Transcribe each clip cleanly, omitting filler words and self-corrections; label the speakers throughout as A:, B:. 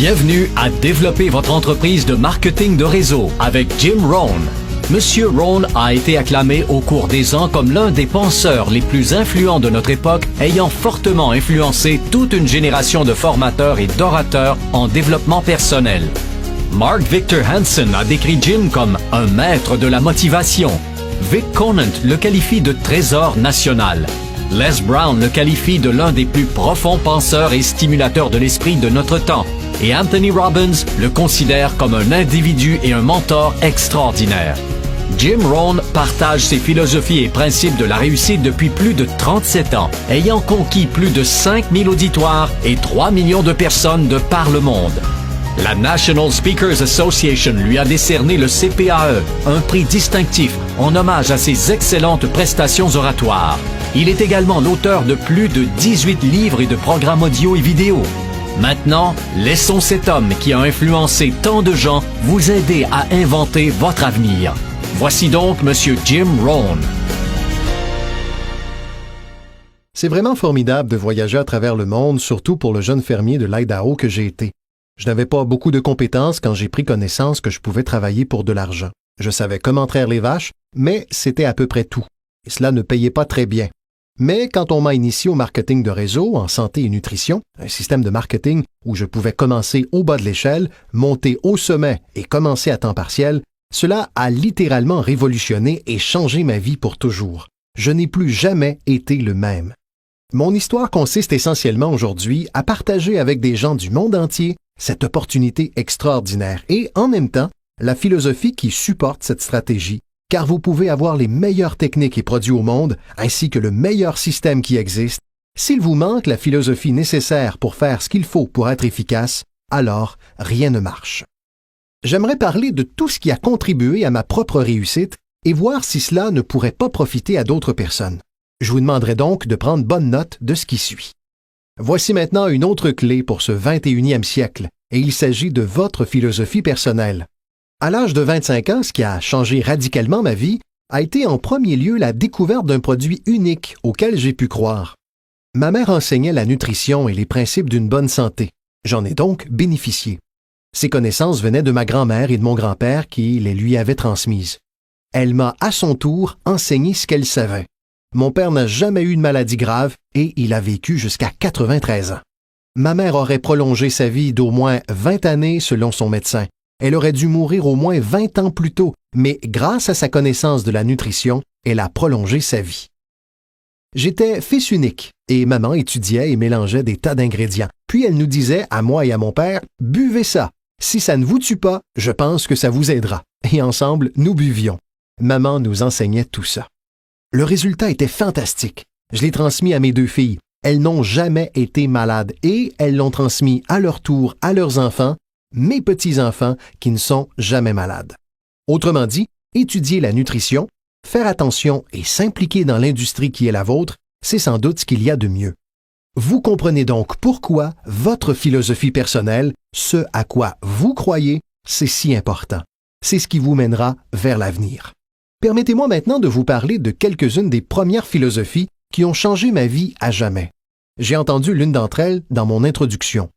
A: Bienvenue à Développer votre entreprise de marketing de réseau avec Jim Rohn. Monsieur Rohn a été acclamé au cours des ans comme l'un des penseurs les plus influents de notre époque, ayant fortement influencé toute une génération de formateurs et d'orateurs en développement personnel. Mark Victor Hansen a décrit Jim comme un maître de la motivation. Vic Conant le qualifie de trésor national. Les Brown le qualifie de l'un des plus profonds penseurs et stimulateurs de l'esprit de notre temps. Et Anthony Robbins le considère comme un individu et un mentor extraordinaire. Jim Rohn partage ses philosophies et principes de la réussite depuis plus de 37 ans, ayant conquis plus de 5000 auditoires et 3 millions de personnes de par le monde. La National Speakers Association lui a décerné le CPAE, un prix distinctif en hommage à ses excellentes prestations oratoires. Il est également l'auteur de plus de 18 livres et de programmes audio et vidéo. Maintenant, laissons cet homme qui a influencé tant de gens vous aider à inventer votre avenir. Voici donc Monsieur Jim Rohn.
B: C'est vraiment formidable de voyager à travers le monde, surtout pour le jeune fermier de l'Idaho que j'ai été. Je n'avais pas beaucoup de compétences quand j'ai pris connaissance que je pouvais travailler pour de l'argent. Je savais comment traire les vaches, mais c'était à peu près tout. Et cela ne payait pas très bien. Mais quand on m'a initié au marketing de réseau, en santé et nutrition, un système de marketing où je pouvais commencer au bas de l'échelle, monter au sommet et commencer à temps partiel, cela a littéralement révolutionné et changé ma vie pour toujours. Je n'ai plus jamais été le même. Mon histoire consiste essentiellement aujourd'hui à partager avec des gens du monde entier cette opportunité extraordinaire et, en même temps, la philosophie qui supporte cette stratégie, car vous pouvez avoir les meilleures techniques et produits au monde, ainsi que le meilleur système qui existe. S'il vous manque la philosophie nécessaire pour faire ce qu'il faut pour être efficace, alors rien ne marche. J'aimerais parler de tout ce qui a contribué à ma propre réussite et voir si cela ne pourrait pas profiter à d'autres personnes. Je vous demanderai donc de prendre bonne note de ce qui suit. Voici maintenant une autre clé pour ce 21e siècle, et il s'agit de votre philosophie personnelle. À l'âge de 25 ans, ce qui a changé radicalement ma vie a été en premier lieu la découverte d'un produit unique auquel j'ai pu croire. Ma mère enseignait la nutrition et les principes d'une bonne santé. J'en ai donc bénéficié. Ces connaissances venaient de ma grand-mère et de mon grand-père qui les lui avaient transmises. Elle m'a à son tour enseigné ce qu'elle savait. Mon père n'a jamais eu de maladie grave et il a vécu jusqu'à 93 ans. Ma mère aurait prolongé sa vie d'au moins 20 années selon son médecin. Elle aurait dû mourir au moins 20 ans plus tôt, mais grâce à sa connaissance de la nutrition, elle a prolongé sa vie. J'étais fils unique et maman étudiait et mélangeait des tas d'ingrédients. Puis elle nous disait, à moi et à mon père, « Buvez ça. Si ça ne vous tue pas, je pense que ça vous aidera. » Et ensemble, nous buvions. Maman nous enseignait tout ça. Le résultat était fantastique. Je l'ai transmis à mes 2 filles. Elles n'ont jamais été malades et elles l'ont transmis à leur tour à leurs enfants, mes petits-enfants qui ne sont jamais malades. Autrement dit, étudier la nutrition, faire attention et s'impliquer dans l'industrie qui est la vôtre, c'est sans doute ce qu'il y a de mieux. Vous comprenez donc pourquoi votre philosophie personnelle, ce à quoi vous croyez, c'est si important. C'est ce qui vous mènera vers l'avenir. Permettez-moi maintenant de vous parler de quelques-unes des premières philosophies qui ont changé ma vie à jamais. J'ai entendu l'une d'entre elles dans mon introduction.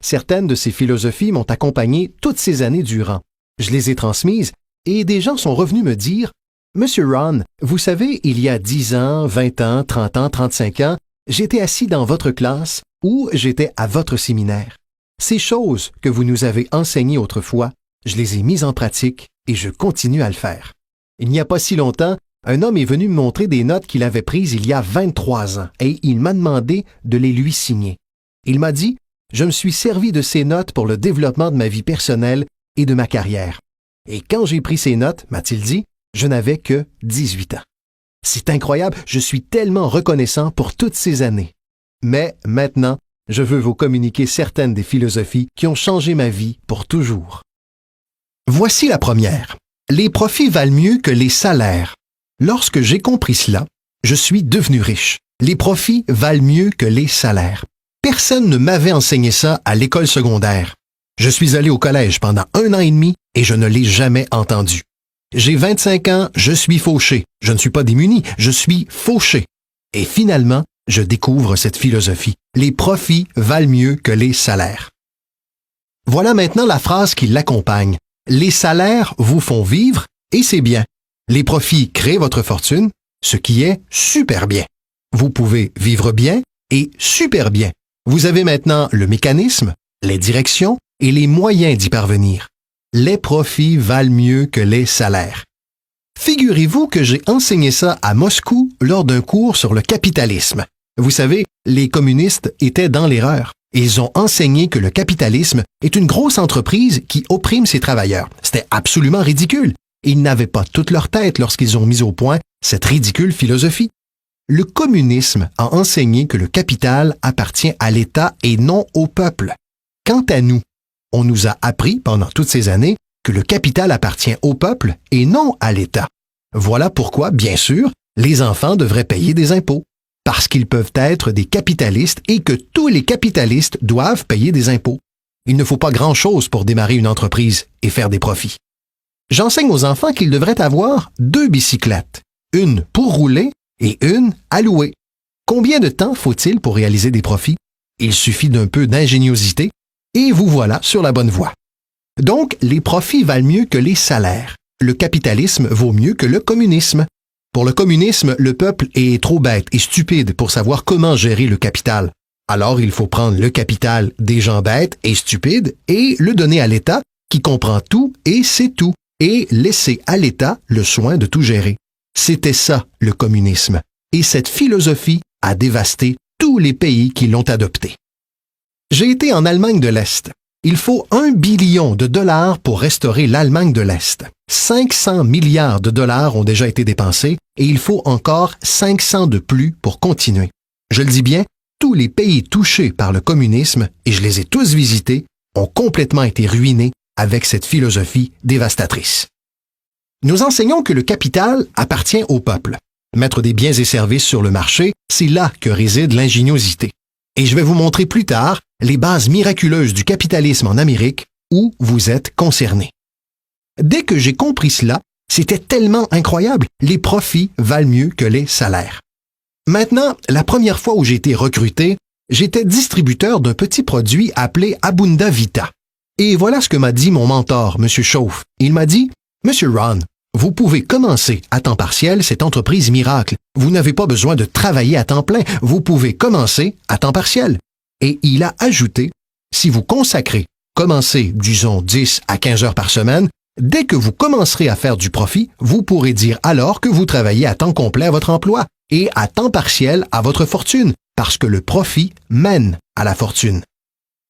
B: Certaines de ces philosophies m'ont accompagné toutes ces années durant. Je les ai transmises et des gens sont revenus me dire « Monsieur Rohn, vous savez, il y a 10 ans, 20 ans, 30 ans, 35 ans, j'étais assis dans votre classe ou j'étais à votre séminaire. Ces choses que vous nous avez enseignées autrefois, je les ai mises en pratique et je continue à le faire. » Il n'y a pas si longtemps, un homme est venu me montrer des notes qu'il avait prises il y a 23 ans et il m'a demandé de les lui signer. Il m'a dit « Je me suis servi de ces notes pour le développement de ma vie personnelle et de ma carrière. Et quand j'ai pris ces notes, m'a-t-il dit, je n'avais que 18 ans. C'est incroyable, je suis tellement reconnaissant pour toutes ces années. Mais maintenant, je veux vous communiquer certaines des philosophies qui ont changé ma vie pour toujours. Voici la première. Les profits valent mieux que les salaires. Lorsque j'ai compris cela, je suis devenu riche. Les profits valent mieux que les salaires. Personne ne m'avait enseigné ça à l'école secondaire. Je suis allé au collège pendant 1 an et demi et je ne l'ai jamais entendu. J'ai 25 ans, je suis fauché. Je ne suis pas démuni, je suis fauché. Et finalement, je découvre cette philosophie. Les profits valent mieux que les salaires. Voilà maintenant la phrase qui l'accompagne. Les salaires vous font vivre et c'est bien. Les profits créent votre fortune, ce qui est super bien. Vous pouvez vivre bien et super bien. Vous avez maintenant le mécanisme, les directions et les moyens d'y parvenir. Les profits valent mieux que les salaires. Figurez-vous que j'ai enseigné ça à Moscou lors d'un cours sur le capitalisme. Vous savez, les communistes étaient dans l'erreur. Ils ont enseigné que le capitalisme est une grosse entreprise qui opprime ses travailleurs. C'était absolument ridicule. Ils n'avaient pas toute leur tête lorsqu'ils ont mis au point cette ridicule philosophie. Le communisme a enseigné que le capital appartient à l'État et non au peuple. Quant à nous, on nous a appris pendant toutes ces années que le capital appartient au peuple et non à l'État. Voilà pourquoi, bien sûr, les enfants devraient payer des impôts. Parce qu'ils peuvent être des capitalistes et que tous les capitalistes doivent payer des impôts. Il ne faut pas grand-chose pour démarrer une entreprise et faire des profits. J'enseigne aux enfants qu'ils devraient avoir 2 bicyclettes, une pour rouler et une à louer. Combien de temps faut-il pour réaliser des profits? Il suffit d'un peu d'ingéniosité et vous voilà sur la bonne voie. Donc, les profits valent mieux que les salaires. Le capitalisme vaut mieux que le communisme. Pour le communisme, le peuple est trop bête et stupide pour savoir comment gérer le capital. Alors, il faut prendre le capital des gens bêtes et stupides et le donner à l'État qui comprend tout et sait tout, et laisser à l'État le soin de tout gérer. C'était ça, le communisme. Et cette philosophie a dévasté tous les pays qui l'ont adoptée. J'ai été en Allemagne de l'Est. Il faut 1 billion de dollars pour restaurer l'Allemagne de l'Est. 500 milliards de dollars ont déjà été dépensés et il faut encore 500 de plus pour continuer. Je le dis bien, tous les pays touchés par le communisme, et je les ai tous visités, ont complètement été ruinés avec cette philosophie dévastatrice. Nous enseignons que le capital appartient au peuple. Mettre des biens et services sur le marché, c'est là que réside l'ingéniosité. Et je vais vous montrer plus tard les bases miraculeuses du capitalisme en Amérique où vous êtes concernés. Dès que j'ai compris cela, c'était tellement incroyable, les profits valent mieux que les salaires. Maintenant, la première fois où j'ai été recruté, j'étais distributeur d'un petit produit appelé Abunda Vita. Et voilà ce que m'a dit mon mentor, M. Chauffe. Il m'a dit, « Monsieur Ron, vous pouvez commencer à temps partiel cette entreprise miracle. Vous n'avez pas besoin de travailler à temps plein. Vous pouvez commencer à temps partiel. » Et il a ajouté, si vous consacrez, commencez, disons, 10 à 15 heures par semaine, dès que vous commencerez à faire du profit, vous pourrez dire alors que vous travaillez à temps complet à votre emploi et à temps partiel à votre fortune, parce que le profit mène à la fortune.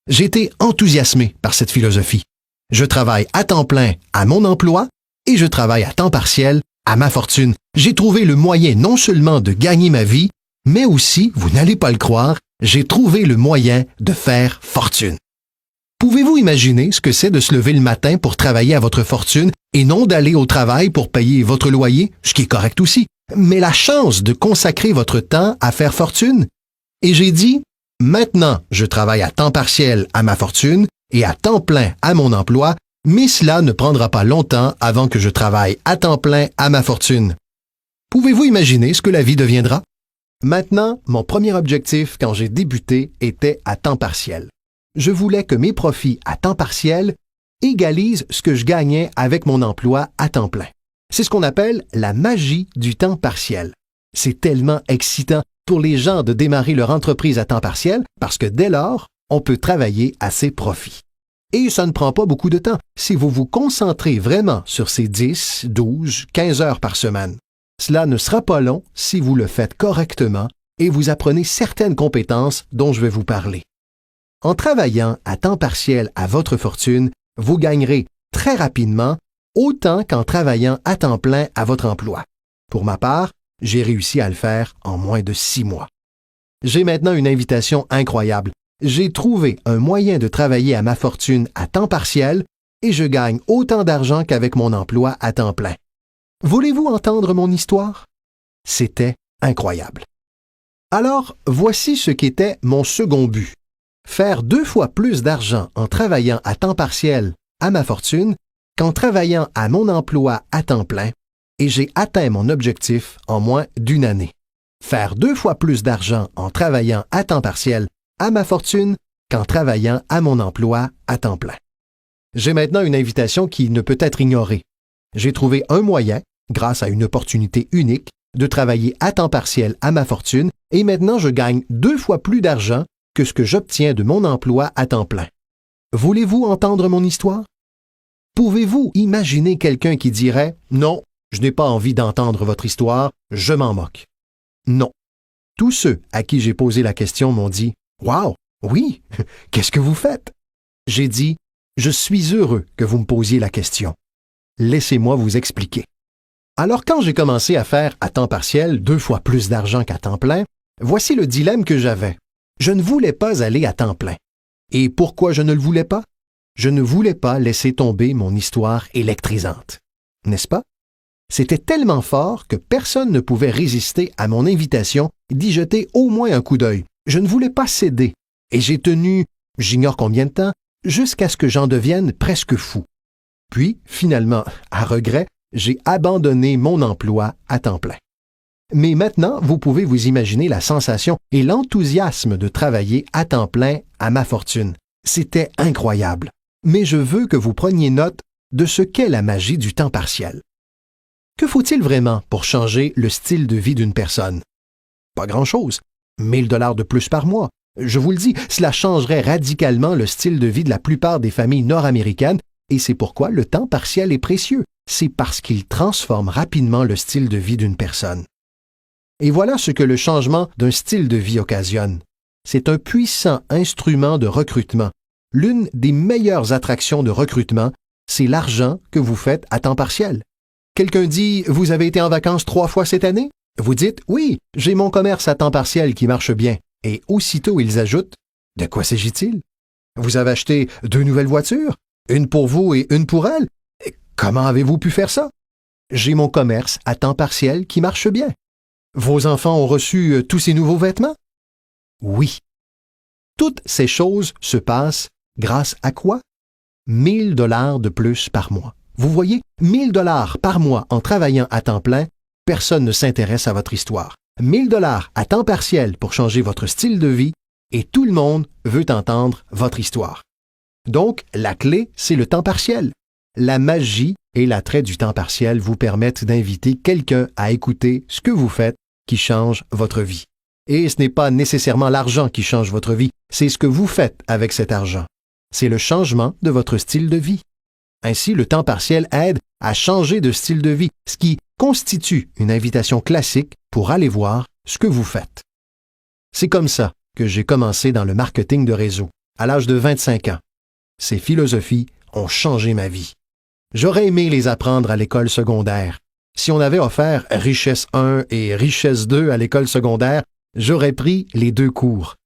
B: J'ai été enthousiasmé par cette philosophie. Je travaille à temps plein à mon emploi et je travaille à temps partiel à ma fortune. J'ai trouvé le moyen non seulement de gagner ma vie, mais aussi, vous n'allez pas le croire, j'ai trouvé le moyen de faire fortune. Pouvez-vous imaginer ce que c'est de se lever le matin pour travailler à votre fortune et non d'aller au travail pour payer votre loyer, ce qui est correct aussi, mais la chance de consacrer votre temps à faire fortune? Et j'ai dit, maintenant, je travaille à temps partiel à ma fortune et à temps plein à mon emploi, mais cela ne prendra pas longtemps avant que je travaille à temps plein à ma fortune. Pouvez-vous imaginer ce que la vie deviendra? Maintenant, mon premier objectif quand j'ai débuté était à temps partiel. Je voulais que mes profits à temps partiel égalisent ce que je gagnais avec mon emploi à temps plein. C'est ce qu'on appelle la magie du temps partiel. C'est tellement excitant pour les gens de démarrer leur entreprise à temps partiel parce que dès lors, on peut travailler à ses profits. Et ça ne prend pas beaucoup de temps si vous vous concentrez vraiment sur ces 10, 12, 15 heures par semaine. Cela ne sera pas long si vous le faites correctement et vous apprenez certaines compétences dont je vais vous parler. En travaillant à temps partiel à votre fortune, vous gagnerez très rapidement autant qu'en travaillant à temps plein à votre emploi. Pour ma part, j'ai réussi à le faire en moins de 6 mois. J'ai maintenant une invitation incroyable. J'ai trouvé un moyen de travailler à ma fortune à temps partiel et je gagne autant d'argent qu'avec mon emploi à temps plein. Voulez-vous entendre mon histoire? C'était incroyable. Alors, voici ce qu'était mon second but. Faire 2 fois plus d'argent en travaillant à temps partiel à ma fortune qu'en travaillant à mon emploi à temps plein, et j'ai atteint mon objectif en moins d'1 année. Faire 2 fois plus d'argent en travaillant à temps partiel à ma fortune qu'en travaillant à mon emploi à temps plein. J'ai maintenant une invitation qui ne peut être ignorée. J'ai trouvé un moyen, grâce à une opportunité unique, de travailler à temps partiel à ma fortune et maintenant je gagne 2 fois plus d'argent que ce que j'obtiens de mon emploi à temps plein. Voulez-vous entendre mon histoire? Pouvez-vous imaginer quelqu'un qui dirait « Non, je n'ai pas envie d'entendre votre histoire, je m'en moque. » Non. Tous ceux à qui j'ai posé la question m'ont dit « Wow, oui, qu'est-ce que vous faites? » J'ai dit « Je suis heureux que vous me posiez la question. Laissez-moi vous expliquer. » Alors quand j'ai commencé à faire à temps partiel 2 fois plus d'argent qu'à temps plein, voici le dilemme que j'avais. Je ne voulais pas aller à temps plein. Et pourquoi je ne le voulais pas? Je ne voulais pas laisser tomber mon histoire électrisante. N'est-ce pas? C'était tellement fort que personne ne pouvait résister à mon invitation d'y jeter au moins un coup d'œil. Je ne voulais pas céder. Et j'ai tenu, j'ignore combien de temps, jusqu'à ce que j'en devienne presque fou. Puis, finalement, à regret, j'ai abandonné mon emploi à temps plein. Mais maintenant, vous pouvez vous imaginer la sensation et l'enthousiasme de travailler à temps plein à ma fortune. C'était incroyable. Mais je veux que vous preniez note de ce qu'est la magie du temps partiel. Que faut-il vraiment pour changer le style de vie d'une personne? Pas grand-chose. 1 000 $ de plus par mois. Je vous le dis, cela changerait radicalement le style de vie de la plupart des familles nord-américaines et c'est pourquoi le temps partiel est précieux. C'est parce qu'il transforme rapidement le style de vie d'une personne. Et voilà ce que le changement d'un style de vie occasionne. C'est un puissant instrument de recrutement. L'une des meilleures attractions de recrutement, c'est l'argent que vous faites à temps partiel. Quelqu'un dit « Vous avez été en vacances 3 fois cette année? » Vous dites « Oui, j'ai mon commerce à temps partiel qui marche bien. » Et aussitôt ils ajoutent « De quoi s'agit-il? Vous avez acheté 2 nouvelles voitures? Une pour vous et une pour elle? Comment avez-vous pu faire ça? J'ai mon commerce à temps partiel qui marche bien. Vos enfants ont reçu tous ces nouveaux vêtements? Oui. Toutes ces choses se passent grâce à quoi? 1 000 $ de plus par mois. Vous voyez, 1 000 $ par mois en travaillant à temps plein, personne ne s'intéresse à votre histoire. 1 000 $ à temps partiel pour changer votre style de vie et tout le monde veut entendre votre histoire. Donc, la clé, c'est le temps partiel. La magie et l'attrait du temps partiel vous permettent d'inviter quelqu'un à écouter ce que vous faites qui change votre vie. Et ce n'est pas nécessairement l'argent qui change votre vie, c'est ce que vous faites avec cet argent. C'est le changement de votre style de vie. Ainsi, le temps partiel aide à changer de style de vie, ce qui constitue une invitation classique pour aller voir ce que vous faites. C'est comme ça que j'ai commencé dans le marketing de réseau, à l'âge de 25 ans. Ces philosophies ont changé ma vie. J'aurais aimé les apprendre à l'école secondaire. Si on avait offert Richesse 1 et Richesse 2 à l'école secondaire, j'aurais pris les 2 cours.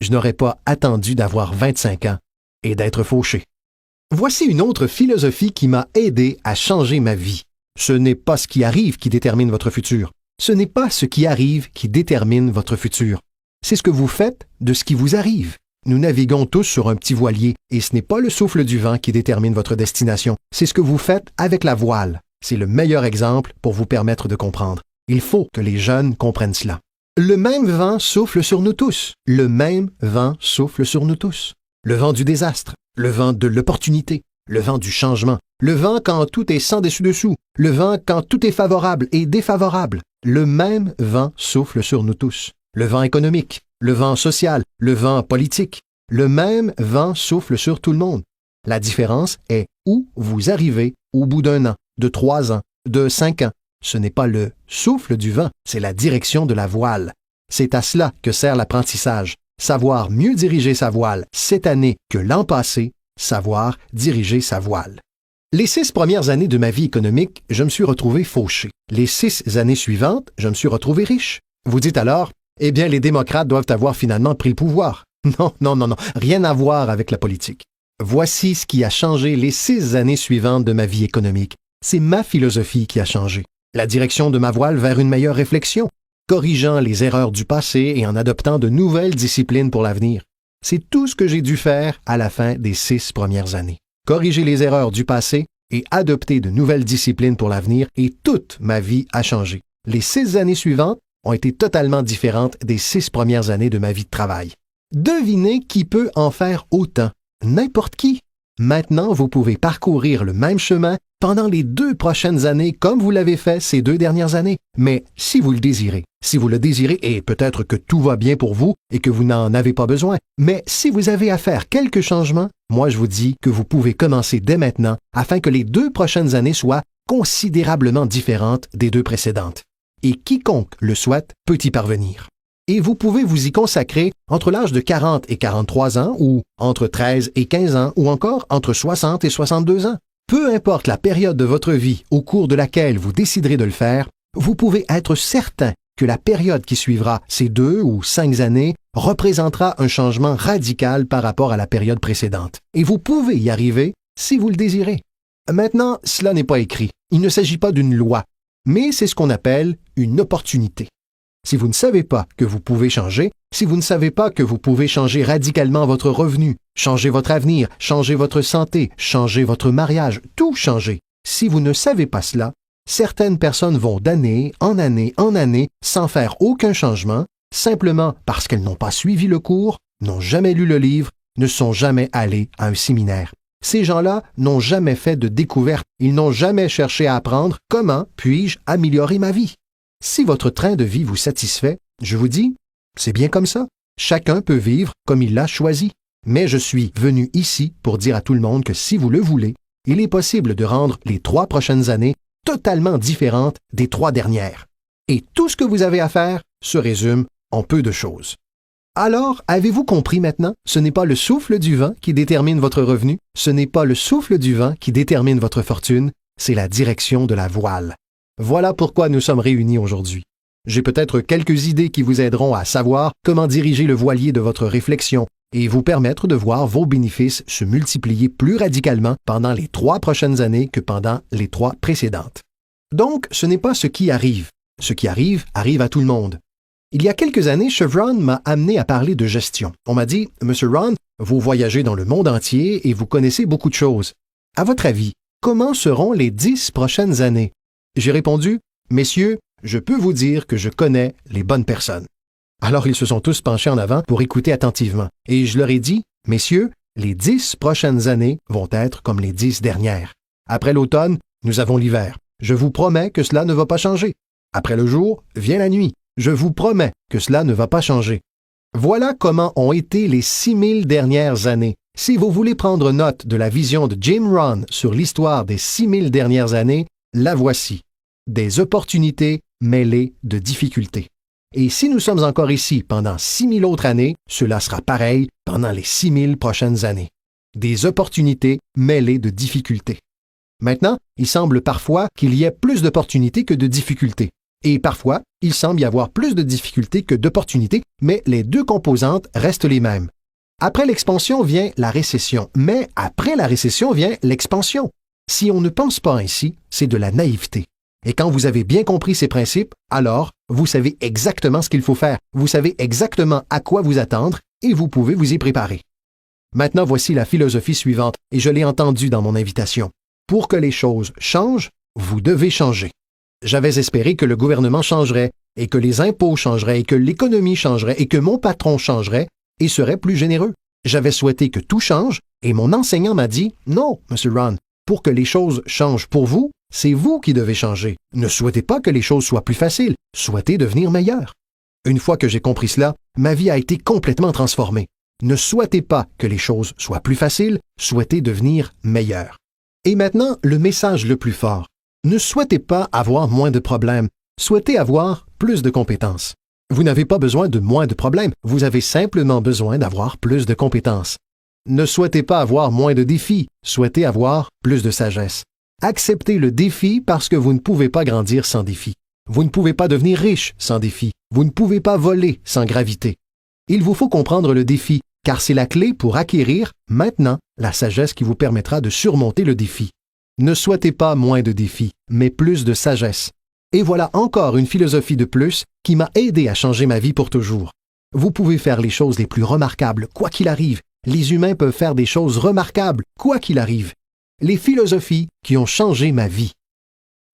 B: Je n'aurais pas attendu d'avoir 25 ans et d'être fauché. Voici une autre philosophie qui m'a aidé à changer ma vie. Ce n'est pas ce qui arrive qui détermine votre futur. Ce n'est pas ce qui arrive qui détermine votre futur. C'est ce que vous faites de ce qui vous arrive. Nous naviguons tous sur un petit voilier et ce n'est pas le souffle du vent qui détermine votre destination. C'est ce que vous faites avec la voile. C'est le meilleur exemple pour vous permettre de comprendre. Il faut que les jeunes comprennent cela. Le même vent souffle sur nous tous. Le même vent souffle sur nous tous. Le vent du désastre, le vent de l'opportunité, le vent du changement, le vent quand tout est sans dessus-dessous, le vent quand tout est favorable et défavorable. Le même vent souffle sur nous tous. Le vent économique, le vent social, le vent politique. Le même vent souffle sur tout le monde. La différence est où vous arrivez au bout d'1 an, de 3 ans, de 5 ans. Ce n'est pas le souffle du vent, c'est la direction de la voile. C'est à cela que sert l'apprentissage. Savoir mieux diriger sa voile cette année que l'an passé, savoir diriger sa voile. Les 6 premières années de ma vie économique, je me suis retrouvé fauché. Les 6 années suivantes, je me suis retrouvé riche. Vous dites alors, eh bien, les démocrates doivent avoir finalement pris le pouvoir. Non, rien à voir avec la politique. Voici ce qui a changé les 6 années suivantes de ma vie économique. C'est ma philosophie qui a changé. La direction de ma voile vers une meilleure réflexion, corrigeant les erreurs du passé et en adoptant de nouvelles disciplines pour l'avenir. C'est tout ce que j'ai dû faire à la fin des 6 premières années. Corriger les erreurs du passé et adopter de nouvelles disciplines pour l'avenir et toute ma vie a changé. Les 6 années suivantes ont été totalement différentes des 6 premières années de ma vie de travail. Devinez qui peut en faire autant? N'importe qui. Maintenant, vous pouvez parcourir le même chemin pendant les 2 prochaines années comme vous l'avez fait ces 2 dernières années. Mais si vous le désirez, et peut-être que tout va bien pour vous et que vous n'en avez pas besoin, mais si vous avez à faire quelques changements, moi je vous dis que vous pouvez commencer dès maintenant afin que les 2 prochaines années soient considérablement différentes des 2 précédentes. Et quiconque le souhaite peut y parvenir. Et vous pouvez vous y consacrer entre l'âge de 40 et 43 ans, ou entre 13 et 15 ans, ou encore entre 60 et 62 ans. Peu importe la période de votre vie au cours de laquelle vous déciderez de le faire, vous pouvez être certain que la période qui suivra ces 2 ou 5 années représentera un changement radical par rapport à la période précédente. Et vous pouvez y arriver si vous le désirez. Maintenant, cela n'est pas écrit. Il ne s'agit pas d'une loi, mais c'est ce qu'on appelle une opportunité. Si vous ne savez pas que vous pouvez changer, si vous ne savez pas que vous pouvez changer radicalement votre revenu, changer votre avenir, changer votre santé, changer votre mariage, tout changer, si vous ne savez pas cela, certaines personnes vont d'année en année en année sans faire aucun changement, simplement parce qu'elles n'ont pas suivi le cours, n'ont jamais lu le livre, ne sont jamais allées à un séminaire. Ces gens-là n'ont jamais fait de découverte, ils n'ont jamais cherché à apprendre comment puis-je améliorer ma vie. Si votre train de vie vous satisfait, je vous dis, c'est bien comme ça. Chacun peut vivre comme il l'a choisi. Mais je suis venu ici pour dire à tout le monde que si vous le voulez, il est possible de rendre les 3 prochaines années totalement différentes des 3 dernières. Et tout ce que vous avez à faire se résume en peu de choses. Alors, avez-vous compris maintenant? Ce n'est pas le souffle du vent qui détermine votre revenu, ce n'est pas le souffle du vent qui détermine votre fortune, c'est la direction de la voile. Voilà pourquoi nous sommes réunis aujourd'hui. J'ai peut-être quelques idées qui vous aideront à savoir comment diriger le voilier de votre réflexion et vous permettre de voir vos bénéfices se multiplier plus radicalement pendant les 3 prochaines années que pendant les 3 précédentes. Donc, ce n'est pas ce qui arrive. Ce qui arrive, arrive à tout le monde. Il y a quelques années, Chevron m'a amené à parler de gestion. On m'a dit, « Monsieur Ron, vous voyagez dans le monde entier et vous connaissez beaucoup de choses. À votre avis, comment seront les 10 prochaines années? » J'ai répondu, « Messieurs, je peux vous dire que je connais les bonnes personnes. » Alors ils se sont tous penchés en avant pour écouter attentivement, et je leur ai dit, « Messieurs, les 10 prochaines années vont être comme les 10 dernières. Après l'automne, nous avons l'hiver. Je vous promets que cela ne va pas changer. Après le jour, vient la nuit. Je vous promets que cela ne va pas changer. » Voilà comment ont été les 6000 dernières années. Si vous voulez prendre note de la vision de Jim Rohn sur l'histoire des 6000 dernières années, la voici. Des opportunités mêlées de difficultés. Et si nous sommes encore ici pendant 6000 autres années, cela sera pareil pendant les 6000 prochaines années. Des opportunités mêlées de difficultés. Maintenant, il semble parfois qu'il y ait plus d'opportunités que de difficultés. Et parfois, il semble y avoir plus de difficultés que d'opportunités, mais les 2 composantes restent les mêmes. Après l'expansion vient la récession, mais après la récession vient l'expansion. Si on ne pense pas ainsi, c'est de la naïveté. Et quand vous avez bien compris ces principes, alors vous savez exactement ce qu'il faut faire, vous savez exactement à quoi vous attendre et vous pouvez vous y préparer. Maintenant, voici la philosophie suivante, et je l'ai entendue dans mon invitation. Pour que les choses changent, vous devez changer. J'avais espéré que le gouvernement changerait, et que les impôts changeraient, et que l'économie changerait, et que mon patron changerait et serait plus généreux. J'avais souhaité que tout change, et mon enseignant m'a dit « Non, M. Ron, pour que les choses changent pour vous, c'est vous qui devez changer. Ne souhaitez pas que les choses soient plus faciles, souhaitez devenir meilleur. » Une fois que j'ai compris cela, ma vie a été complètement transformée. Ne souhaitez pas que les choses soient plus faciles, souhaitez devenir meilleur. Et maintenant, le message le plus fort. Ne souhaitez pas avoir moins de problèmes, souhaitez avoir plus de compétences. Vous n'avez pas besoin de moins de problèmes, vous avez simplement besoin d'avoir plus de compétences. Ne souhaitez pas avoir moins de défis, souhaitez avoir plus de sagesse. Acceptez le défi parce que vous ne pouvez pas grandir sans défi. Vous ne pouvez pas devenir riche sans défi. Vous ne pouvez pas voler sans gravité. Il vous faut comprendre le défi, car c'est la clé pour acquérir, maintenant, la sagesse qui vous permettra de surmonter le défi. Ne souhaitez pas moins de défis, mais plus de sagesse. Et voilà encore une philosophie de plus qui m'a aidé à changer ma vie pour toujours. Vous pouvez faire les choses les plus remarquables, quoi qu'il arrive. Les humains peuvent faire des choses remarquables, quoi qu'il arrive. Les philosophies qui ont changé ma vie.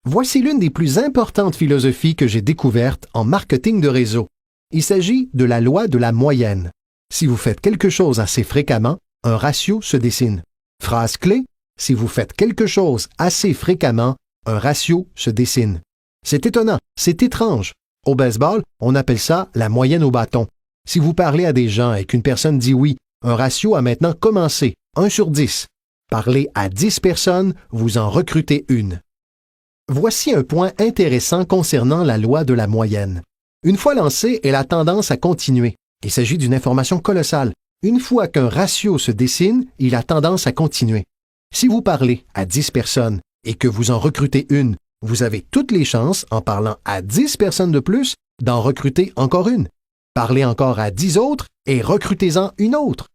B: Voici l'une des plus importantes philosophies que j'ai découvertes en marketing de réseau. Il s'agit de la loi de la moyenne. Si vous faites quelque chose assez fréquemment, un ratio se dessine. Phrase clé, si vous faites quelque chose assez fréquemment, un ratio se dessine. C'est étonnant, c'est étrange. Au baseball, on appelle ça la moyenne au bâton. Si vous parlez à des gens et qu'une personne dit oui, un ratio a maintenant commencé, 1/10. Parlez à 10 personnes, vous en recrutez une. Voici un point intéressant concernant la loi de la moyenne. Une fois lancée, elle a tendance à continuer. Il s'agit d'une information colossale. Une fois qu'un ratio se dessine, il a tendance à continuer. Si vous parlez à 10 personnes et que vous en recrutez une, vous avez toutes les chances, en parlant à 10 personnes de plus, d'en recruter encore une. Parlez encore à 10 autres et recrutez-en une autre.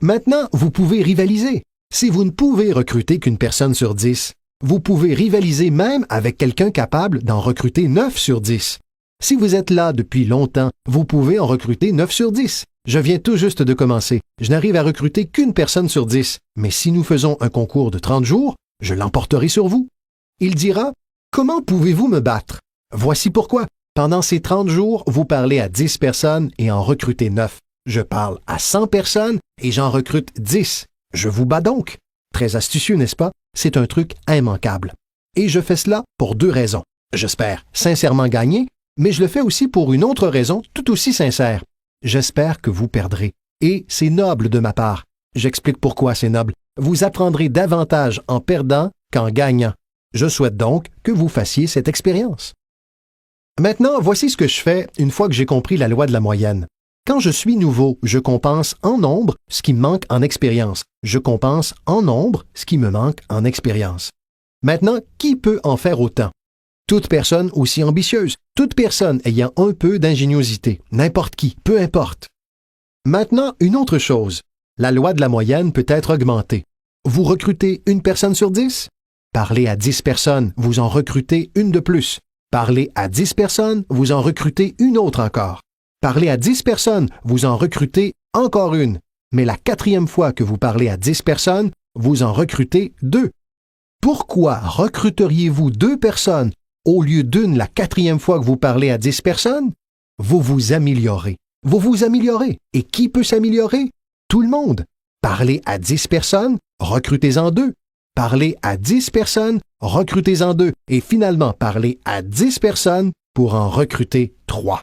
B: Maintenant, vous pouvez rivaliser. Si vous ne pouvez recruter qu'une personne sur 10, vous pouvez rivaliser même avec quelqu'un capable d'en recruter 9 sur 10. Si vous êtes là depuis longtemps, vous pouvez en recruter 9 sur 10. Je viens tout juste de commencer. Je n'arrive à recruter qu'une personne sur 10. Mais si nous faisons un concours de 30 jours, je l'emporterai sur vous. Il dira, « Comment pouvez-vous me battre? » Voici pourquoi. Pendant ces 30 jours, vous parlez à 10 personnes et en recrutez 9. Je parle à 100 personnes et j'en recrute 10. Je vous bats donc. Très astucieux, n'est-ce pas? C'est un truc immanquable. Et je fais cela pour 2 raisons. J'espère sincèrement gagner, mais je le fais aussi pour une autre raison tout aussi sincère. J'espère que vous perdrez. Et c'est noble de ma part. J'explique pourquoi c'est noble. Vous apprendrez davantage en perdant qu'en gagnant. Je souhaite donc que vous fassiez cette expérience. Maintenant, voici ce que je fais une fois que j'ai compris la loi de la moyenne. Quand je suis nouveau, je compense en nombre ce qui me manque en expérience. Je compense en nombre ce qui me manque en expérience. Maintenant, qui peut en faire autant? Toute personne aussi ambitieuse, toute personne ayant un peu d'ingéniosité, n'importe qui, peu importe. Maintenant, une autre chose. La loi de la moyenne peut être augmentée. Vous recrutez une personne sur 10? Parlez à 10 personnes, vous en recrutez une de plus. Parlez à 10 personnes, vous en recrutez une autre encore. Parlez à 10 personnes, vous en recrutez encore une. Mais la 4e fois que vous parlez à 10 personnes, vous en recrutez 2. Pourquoi recruteriez-vous 2 personnes au lieu d'une la 4e fois que vous parlez à 10 personnes? Vous vous améliorez. Vous vous améliorez. Et qui peut s'améliorer? Tout le monde. Parlez à 10 personnes, recrutez-en 2. Parlez à 10 personnes, recrutez-en 2. Et finalement, parlez à 10 personnes pour en recruter 3.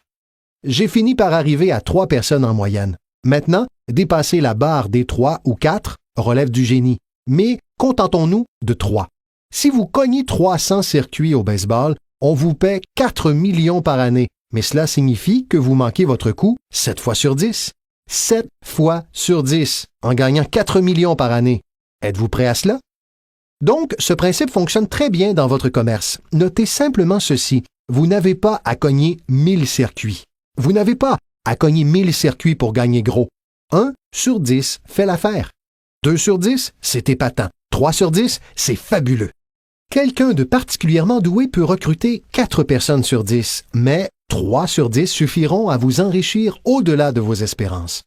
B: J'ai fini par arriver à 3 personnes en moyenne. Maintenant, dépasser la barre des 3 ou 4 relève du génie. Mais contentons-nous de 3. Si vous cognez 300 circuits au baseball, on vous paie 4 millions par année. Mais cela signifie que vous manquez votre coup 7 fois sur 10. 7 fois sur 10, en gagnant 4 millions par année. Êtes-vous prêt à cela? Donc, ce principe fonctionne très bien dans votre commerce. Notez simplement ceci. Vous n'avez pas à cogner 1000 circuits. Vous n'avez pas à cogner 1000 circuits pour gagner gros. 1 sur 10 fait l'affaire. 2 sur 10, c'est épatant. 3 sur 10, c'est fabuleux. Quelqu'un de particulièrement doué peut recruter 4 personnes sur 10, mais 3 sur 10 suffiront à vous enrichir au-delà de vos espérances.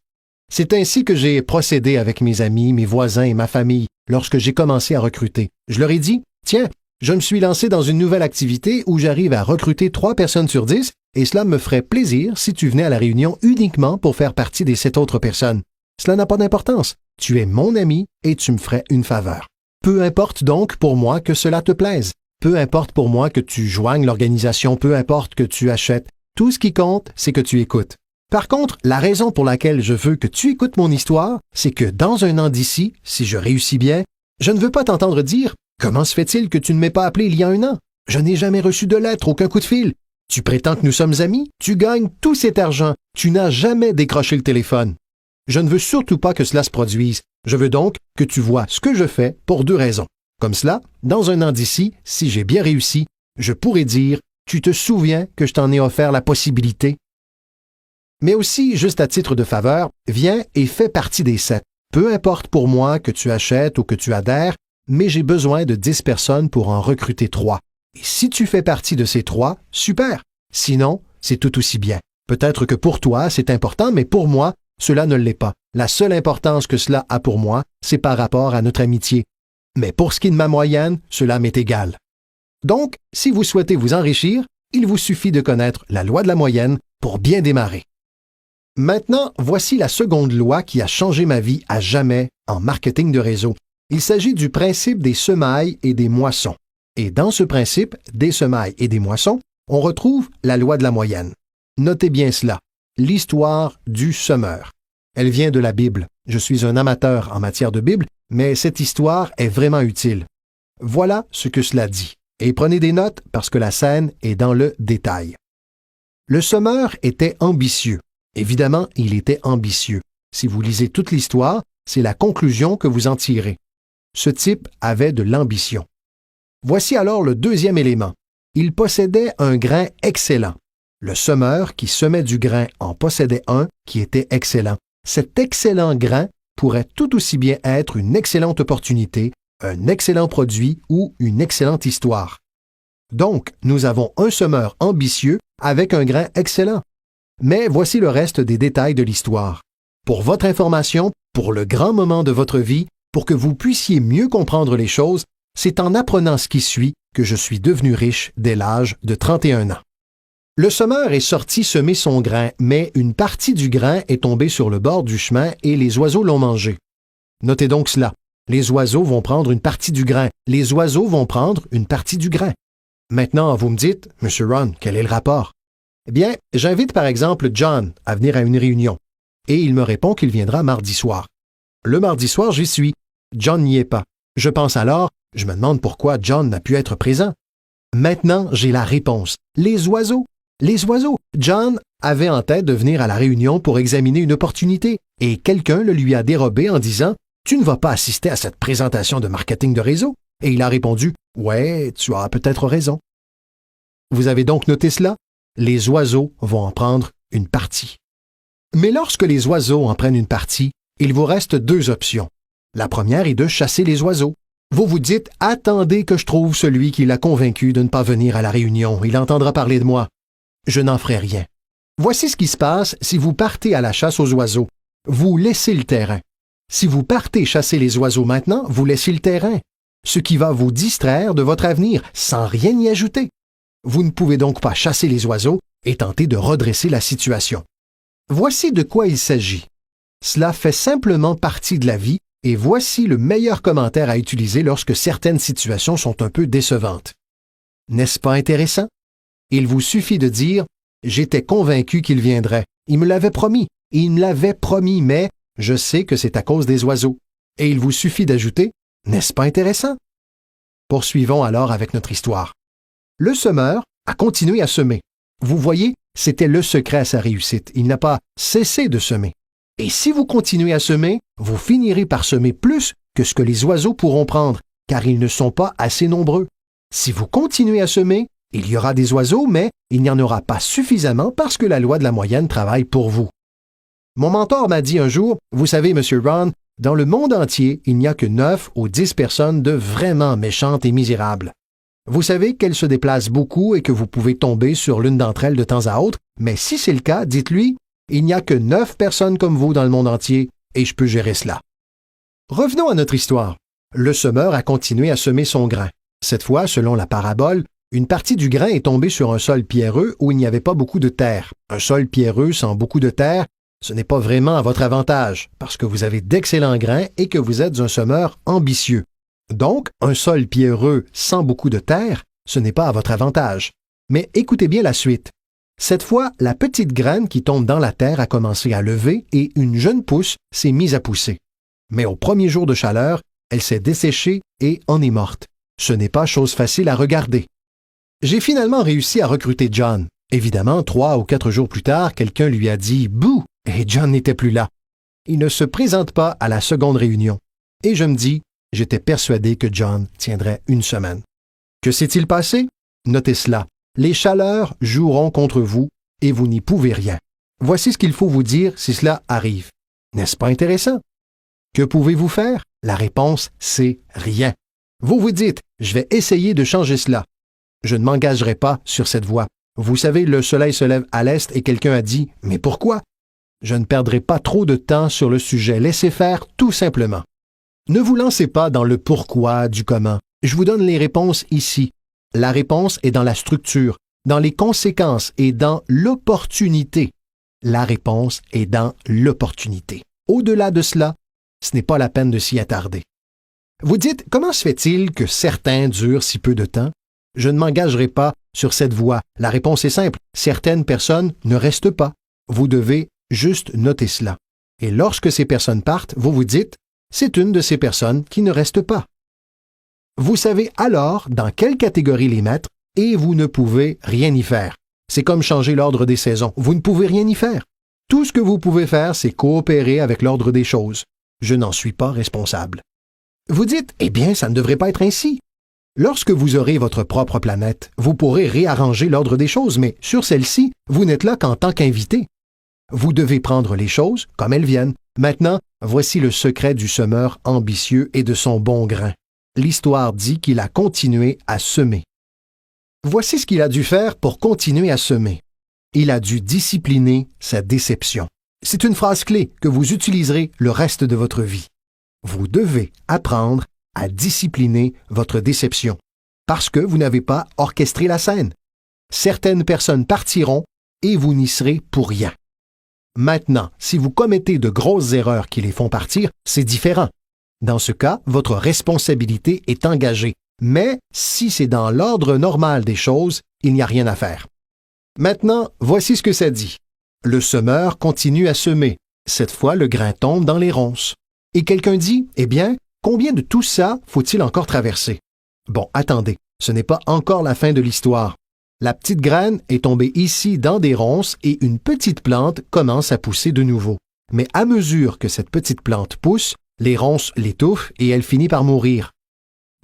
B: C'est ainsi que j'ai procédé avec mes amis, mes voisins et ma famille lorsque j'ai commencé à recruter. Je leur ai dit, tiens, je me suis lancé dans une nouvelle activité où j'arrive à recruter 3 personnes sur 10 et cela me ferait plaisir si tu venais à la réunion uniquement pour faire partie des 7 autres personnes. Cela n'a pas d'importance. Tu es mon ami et tu me ferais une faveur. Peu importe donc pour moi que cela te plaise. Peu importe pour moi que tu joignes l'organisation, peu importe que tu achètes. Tout ce qui compte, c'est que tu écoutes. Par contre, la raison pour laquelle je veux que tu écoutes mon histoire, c'est que dans un an d'ici, si je réussis bien, je ne veux pas t'entendre dire « Comment se fait-il que tu ne m'aies pas appelé il y a un an? Je n'ai jamais reçu de lettre, aucun coup de fil. Tu prétends que nous sommes amis? Tu gagnes tout cet argent. Tu n'as jamais décroché le téléphone. » Je ne veux surtout pas que cela se produise. Je veux donc que tu vois ce que je fais pour 2 raisons. Comme cela, dans un an d'ici, si j'ai bien réussi, je pourrais dire « Tu te souviens que je t'en ai offert la possibilité? » Mais aussi, juste à titre de faveur, viens et fais partie des 7. Peu importe pour moi que tu achètes ou que tu adhères, mais j'ai besoin de 10 personnes pour en recruter 3. Et si tu fais partie de ces 3, super. Sinon, c'est tout aussi bien. Peut-être que pour toi, c'est important, mais pour moi, cela ne l'est pas. La seule importance que cela a pour moi, c'est par rapport à notre amitié. Mais pour ce qui est de ma moyenne, cela m'est égal. Donc, si vous souhaitez vous enrichir, il vous suffit de connaître la loi de la moyenne pour bien démarrer. Maintenant, voici la seconde loi qui a changé ma vie à jamais en marketing de réseau. Il s'agit du principe des semailles et des moissons. Et dans ce principe des semailles et des moissons, on retrouve la loi de la moyenne. Notez bien cela, l'histoire du semeur. Elle vient de la Bible. Je suis un amateur en matière de Bible, mais cette histoire est vraiment utile. Voilà ce que cela dit. Et prenez des notes parce que la scène est dans le détail. Le semeur était ambitieux. Évidemment, il était ambitieux. Si vous lisez toute l'histoire, c'est la conclusion que vous en tirez. Ce type avait de l'ambition. Voici alors le deuxième élément. Il possédait un grain excellent. Le semeur qui semait du grain en possédait un qui était excellent. Cet excellent grain pourrait tout aussi bien être une excellente opportunité, un excellent produit ou une excellente histoire. Donc, nous avons un semeur ambitieux avec un grain excellent. Mais voici le reste des détails de l'histoire. Pour votre information, pour le grand moment de votre vie, pour que vous puissiez mieux comprendre les choses, c'est en apprenant ce qui suit que je suis devenu riche dès l'âge de 31 ans. Le semeur est sorti semer son grain, mais une partie du grain est tombée sur le bord du chemin et les oiseaux l'ont mangé. Notez donc cela. Les oiseaux vont prendre une partie du grain. Les oiseaux vont prendre une partie du grain. Maintenant, vous me dites, « Monsieur Ron, quel est le rapport? » Eh bien, j'invite par exemple John à venir à une réunion, et il me répond qu'il viendra mardi soir. Le mardi soir, j'y suis. John n'y est pas. Je pense alors, je me demande pourquoi John n'a pu être présent. Maintenant, j'ai la réponse. Les oiseaux. Les oiseaux. John avait en tête de venir à la réunion pour examiner une opportunité, et quelqu'un le lui a dérobé en disant « Tu ne vas pas assister à cette présentation de marketing de réseau? » Et il a répondu « Ouais, tu as peut-être raison. » Vous avez donc noté cela? Les oiseaux vont en prendre une partie. Mais lorsque les oiseaux en prennent une partie, il vous reste deux options. La première est de chasser les oiseaux. Vous vous dites « Attendez que je trouve celui qui l'a convaincu de ne pas venir à la réunion. Il entendra parler de moi. » Je n'en ferai rien. Voici ce qui se passe si vous partez à la chasse aux oiseaux. Vous laissez le terrain. Si vous partez chasser les oiseaux maintenant, vous laissez le terrain, ce qui va vous distraire de votre avenir sans rien y ajouter. Vous ne pouvez donc pas chasser les oiseaux et tenter de redresser la situation. Voici de quoi il s'agit. Cela fait simplement partie de la vie et voici le meilleur commentaire à utiliser lorsque certaines situations sont un peu décevantes. N'est-ce pas intéressant? Il vous suffit de dire « J'étais convaincu qu'il viendrait. Il me l'avait promis. Il me l'avait promis, mais je sais que c'est à cause des oiseaux. » Et il vous suffit d'ajouter « N'est-ce pas intéressant? » Poursuivons alors avec notre histoire. Le semeur a continué à semer. Vous voyez, c'était le secret à sa réussite. Il n'a pas cessé de semer. Et si vous continuez à semer, vous finirez par semer plus que ce que les oiseaux pourront prendre, car ils ne sont pas assez nombreux. Si vous continuez à semer, il y aura des oiseaux, mais il n'y en aura pas suffisamment parce que la loi de la moyenne travaille pour vous. Mon mentor m'a dit un jour, « Vous savez, Monsieur Ron, dans le monde entier, il n'y a que 9 ou 10 personnes de vraiment méchantes et misérables. Vous savez qu'elles se déplacent beaucoup et que vous pouvez tomber sur l'une d'entre elles de temps à autre, mais si c'est le cas, dites-lui, il n'y a que 9 personnes comme vous dans le monde entier et je peux gérer cela. » Revenons à notre histoire. Le semeur a continué à semer son grain. Cette fois, selon la parabole, une partie du grain est tombée sur un sol pierreux où il n'y avait pas beaucoup de terre. Un sol pierreux sans beaucoup de terre, ce n'est pas vraiment à votre avantage, parce que vous avez d'excellents grains et que vous êtes un semeur ambitieux. Donc, un sol pierreux sans beaucoup de terre, ce n'est pas à votre avantage. Mais écoutez bien la suite. Cette fois, la petite graine qui tombe dans la terre a commencé à lever et une jeune pousse s'est mise à pousser. Mais au premier jour de chaleur, elle s'est desséchée et en est morte. Ce n'est pas chose facile à regarder. J'ai finalement réussi à recruter John. Évidemment, 3 ou 4 jours plus tard, quelqu'un lui a dit « Bouh !» et John n'était plus là. Il ne se présente pas à la seconde réunion. Et je me dis, j'étais persuadé que John tiendrait une semaine. Que s'est-il passé? Notez cela. Les chaleurs joueront contre vous et vous n'y pouvez rien. Voici ce qu'il faut vous dire si cela arrive. N'est-ce pas intéressant? Que pouvez-vous faire? La réponse, c'est rien. Vous vous dites, je vais essayer de changer cela. Je ne m'engagerai pas sur cette voie. Vous savez, le soleil se lève à l'est et quelqu'un a dit « Mais pourquoi ?» Je ne perdrai pas trop de temps sur le sujet. Laissez faire tout simplement. Ne vous lancez pas dans le pourquoi du comment. Je vous donne les réponses ici. La réponse est dans la structure, dans les conséquences et dans l'opportunité. La réponse est dans l'opportunité. Au-delà de cela, ce n'est pas la peine de s'y attarder. Vous dites, comment se fait-il que certains durent si peu de temps? Je ne m'engagerai pas sur cette voie. La réponse est simple. Certaines personnes ne restent pas. Vous devez juste noter cela. Et lorsque ces personnes partent, vous vous dites, c'est une de ces personnes qui ne reste pas. Vous savez alors dans quelle catégorie les mettre et vous ne pouvez rien y faire. C'est comme changer l'ordre des saisons. Vous ne pouvez rien y faire. Tout ce que vous pouvez faire, c'est coopérer avec l'ordre des choses. Je n'en suis pas responsable. Vous dites, eh bien, ça ne devrait pas être ainsi. Lorsque vous aurez votre propre planète, vous pourrez réarranger l'ordre des choses, mais sur celle-ci, vous n'êtes là qu'en tant qu'invité. Vous devez prendre les choses comme elles viennent. Maintenant, voici le secret du semeur ambitieux et de son bon grain. L'histoire dit qu'il a continué à semer. Voici ce qu'il a dû faire pour continuer à semer. Il a dû discipliner sa déception. C'est une phrase clé que vous utiliserez le reste de votre vie. Vous devez apprendre à discipliner votre déception, parce que vous n'avez pas orchestré la scène. Certaines personnes partiront et vous n'y serez pour rien. Maintenant, si vous commettez de grosses erreurs qui les font partir, c'est différent. Dans ce cas, votre responsabilité est engagée, mais si c'est dans l'ordre normal des choses, il n'y a rien à faire. Maintenant, voici ce que ça dit. Le semeur continue à semer. Cette fois, le grain tombe dans les ronces. Et quelqu'un dit, eh bien, combien de tout ça faut-il encore traverser? Bon, attendez, ce n'est pas encore la fin de l'histoire. La petite graine est tombée ici dans des ronces et une petite plante commence à pousser de nouveau. Mais à mesure que cette petite plante pousse, les ronces l'étouffent et elle finit par mourir.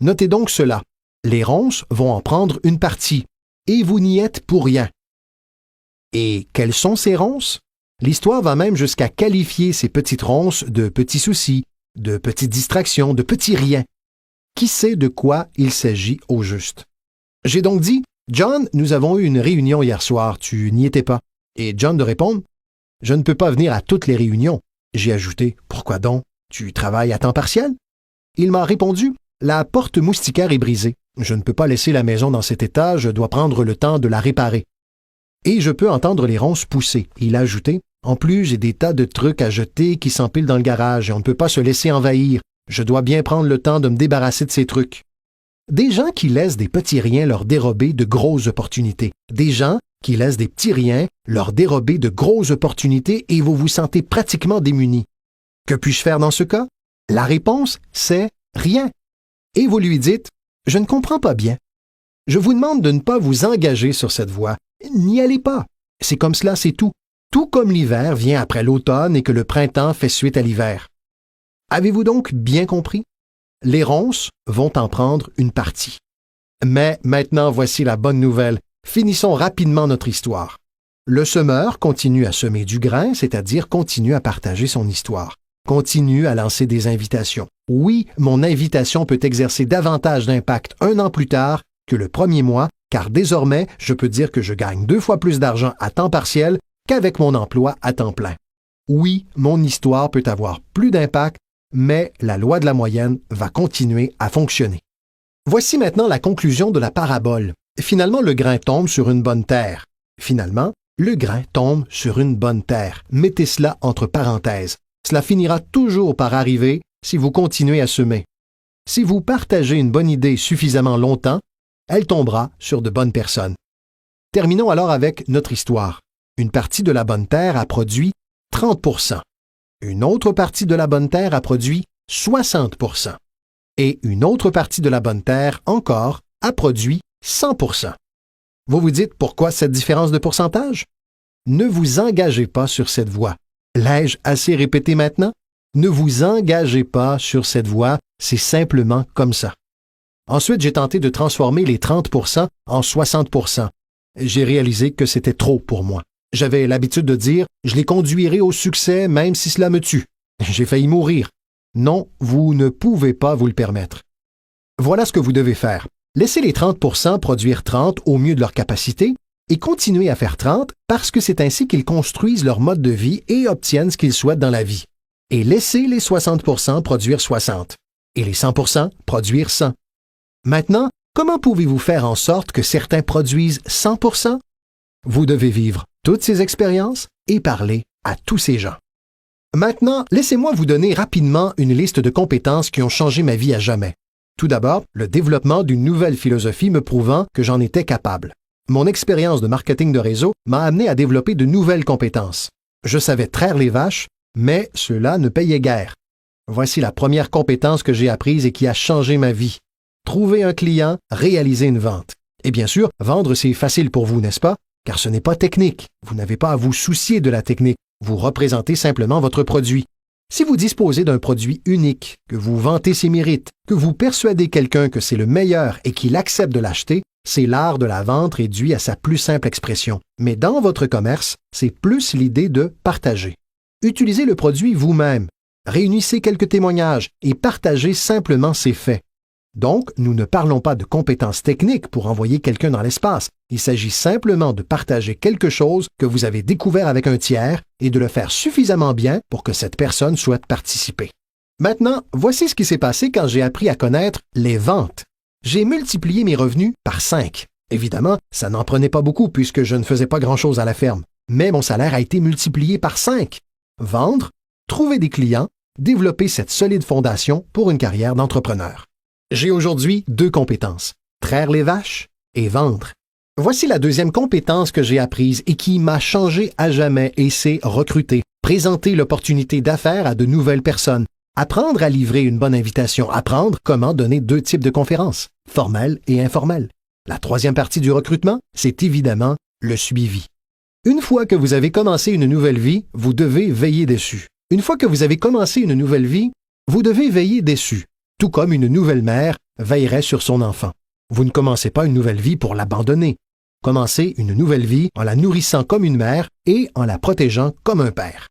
B: Notez donc cela. Les ronces vont en prendre une partie et vous n'y êtes pour rien. Et quelles sont ces ronces? L'histoire va même jusqu'à qualifier ces petites ronces de petits soucis, de petites distractions, de petits riens. Qui sait de quoi il s'agit au juste? J'ai donc dit, John, nous avons eu une réunion hier soir, tu n'y étais pas. Et John de répondre, je ne peux pas venir à toutes les réunions. J'ai ajouté, pourquoi donc? Tu travailles à temps partiel? Il m'a répondu, la porte moustiquaire est brisée. Je ne peux pas laisser la maison dans cet état, je dois prendre le temps de la réparer. Et je peux entendre les ronces pousser. Il a ajouté, en plus, j'ai des tas de trucs à jeter qui s'empilent dans le garage et on ne peut pas se laisser envahir. Je dois bien prendre le temps de me débarrasser de ces trucs. Des gens qui laissent des petits riens leur dérober de grosses opportunités. Des gens qui laissent des petits riens leur dérober de grosses opportunités et vous vous sentez pratiquement démunis. Que puis-je faire dans ce cas? La réponse, c'est rien. Et vous lui dites, je ne comprends pas bien. Je vous demande de ne pas vous engager sur cette voie. N'y allez pas. C'est comme cela, c'est tout. Tout comme l'hiver vient après l'automne et que le printemps fait suite à l'hiver. Avez-vous donc bien compris? Les ronces vont en prendre une partie. Mais maintenant, voici la bonne nouvelle. Finissons rapidement notre histoire. Le semeur continue à semer du grain, c'est-à-dire continue à partager son histoire. Continue à lancer des invitations. Oui, mon invitation peut exercer davantage d'impact 1 an plus tard que le premier mois, car désormais, je peux dire que je gagne 2 fois plus d'argent à temps partiel qu'avec mon emploi à temps plein. Oui, mon histoire peut avoir plus d'impact, mais la loi de la moyenne va continuer à fonctionner. Voici maintenant la conclusion de la parabole. Finalement, le grain tombe sur une bonne terre. Finalement, le grain tombe sur une bonne terre. Mettez cela entre parenthèses. Cela finira toujours par arriver si vous continuez à semer. Si vous partagez une bonne idée suffisamment longtemps, elle tombera sur de bonnes personnes. Terminons alors avec notre histoire. Une partie de la bonne terre a produit 30%. Une autre partie de la bonne terre a produit 60%. Et une autre partie de la bonne terre, encore, a produit 100%. Vous vous dites pourquoi cette différence de pourcentage? Ne vous engagez pas sur cette voie. L'ai-je assez répété maintenant? Ne vous engagez pas sur cette voie, c'est simplement comme ça. Ensuite, j'ai tenté de transformer les 30% en 60%. J'ai réalisé que c'était trop pour moi. J'avais l'habitude de dire « je les conduirai au succès même si cela me tue ». J'ai failli mourir. Non, vous ne pouvez pas vous le permettre. Voilà ce que vous devez faire. Laissez les 30% produire 30 au mieux de leur capacité et continuez à faire 30 parce que c'est ainsi qu'ils construisent leur mode de vie et obtiennent ce qu'ils souhaitent dans la vie. Et laissez les 60% produire 60 et les 100% produire 100. Maintenant, comment pouvez-vous faire en sorte que certains produisent 100%? Vous devez vivre toutes ces expériences et parler à tous ces gens. Maintenant, laissez-moi vous donner rapidement une liste de compétences qui ont changé ma vie à jamais. Tout d'abord, le développement d'une nouvelle philosophie me prouvant que j'en étais capable. Mon expérience de marketing de réseau m'a amené à développer de nouvelles compétences. Je savais traire les vaches, mais cela ne payait guère. Voici la première compétence que j'ai apprise et qui a changé ma vie. Trouver un client, réaliser une vente. Et bien sûr, vendre, c'est facile pour vous, n'est-ce pas? Car ce n'est pas technique. Vous n'avez pas à vous soucier de la technique. Vous représentez simplement votre produit. Si vous disposez d'un produit unique, que vous vantez ses mérites, que vous persuadez quelqu'un que c'est le meilleur et qu'il accepte de l'acheter, c'est l'art de la vente réduit à sa plus simple expression. Mais dans votre commerce, c'est plus l'idée de partager. Utilisez le produit vous-même. Réunissez quelques témoignages et partagez simplement ses faits. Donc, nous ne parlons pas de compétences techniques pour envoyer quelqu'un dans l'espace. Il s'agit simplement de partager quelque chose que vous avez découvert avec un tiers et de le faire suffisamment bien pour que cette personne souhaite participer. Maintenant, voici ce qui s'est passé quand j'ai appris à connaître les ventes. J'ai multiplié mes revenus par 5. Évidemment, ça n'en prenait pas beaucoup puisque je ne faisais pas grand-chose à la ferme, mais mon salaire a été multiplié par 5. Vendre, trouver des clients, développer cette solide fondation pour une carrière d'entrepreneur. J'ai aujourd'hui 2 compétences, traire les vaches et vendre. Voici la deuxième compétence que j'ai apprise et qui m'a changé à jamais et c'est recruter, présenter l'opportunité d'affaires à de nouvelles personnes, apprendre à livrer une bonne invitation, apprendre comment donner 2 types de conférences, formelles et informelles. La troisième partie du recrutement, c'est évidemment le suivi. Une fois que vous avez commencé une nouvelle vie, vous devez veiller dessus. Une fois que vous avez commencé une nouvelle vie, vous devez veiller dessus, tout comme une nouvelle mère veillerait sur son enfant. Vous ne commencez pas une nouvelle vie pour l'abandonner. Commencez une nouvelle vie en la nourrissant comme une mère et en la protégeant comme un père.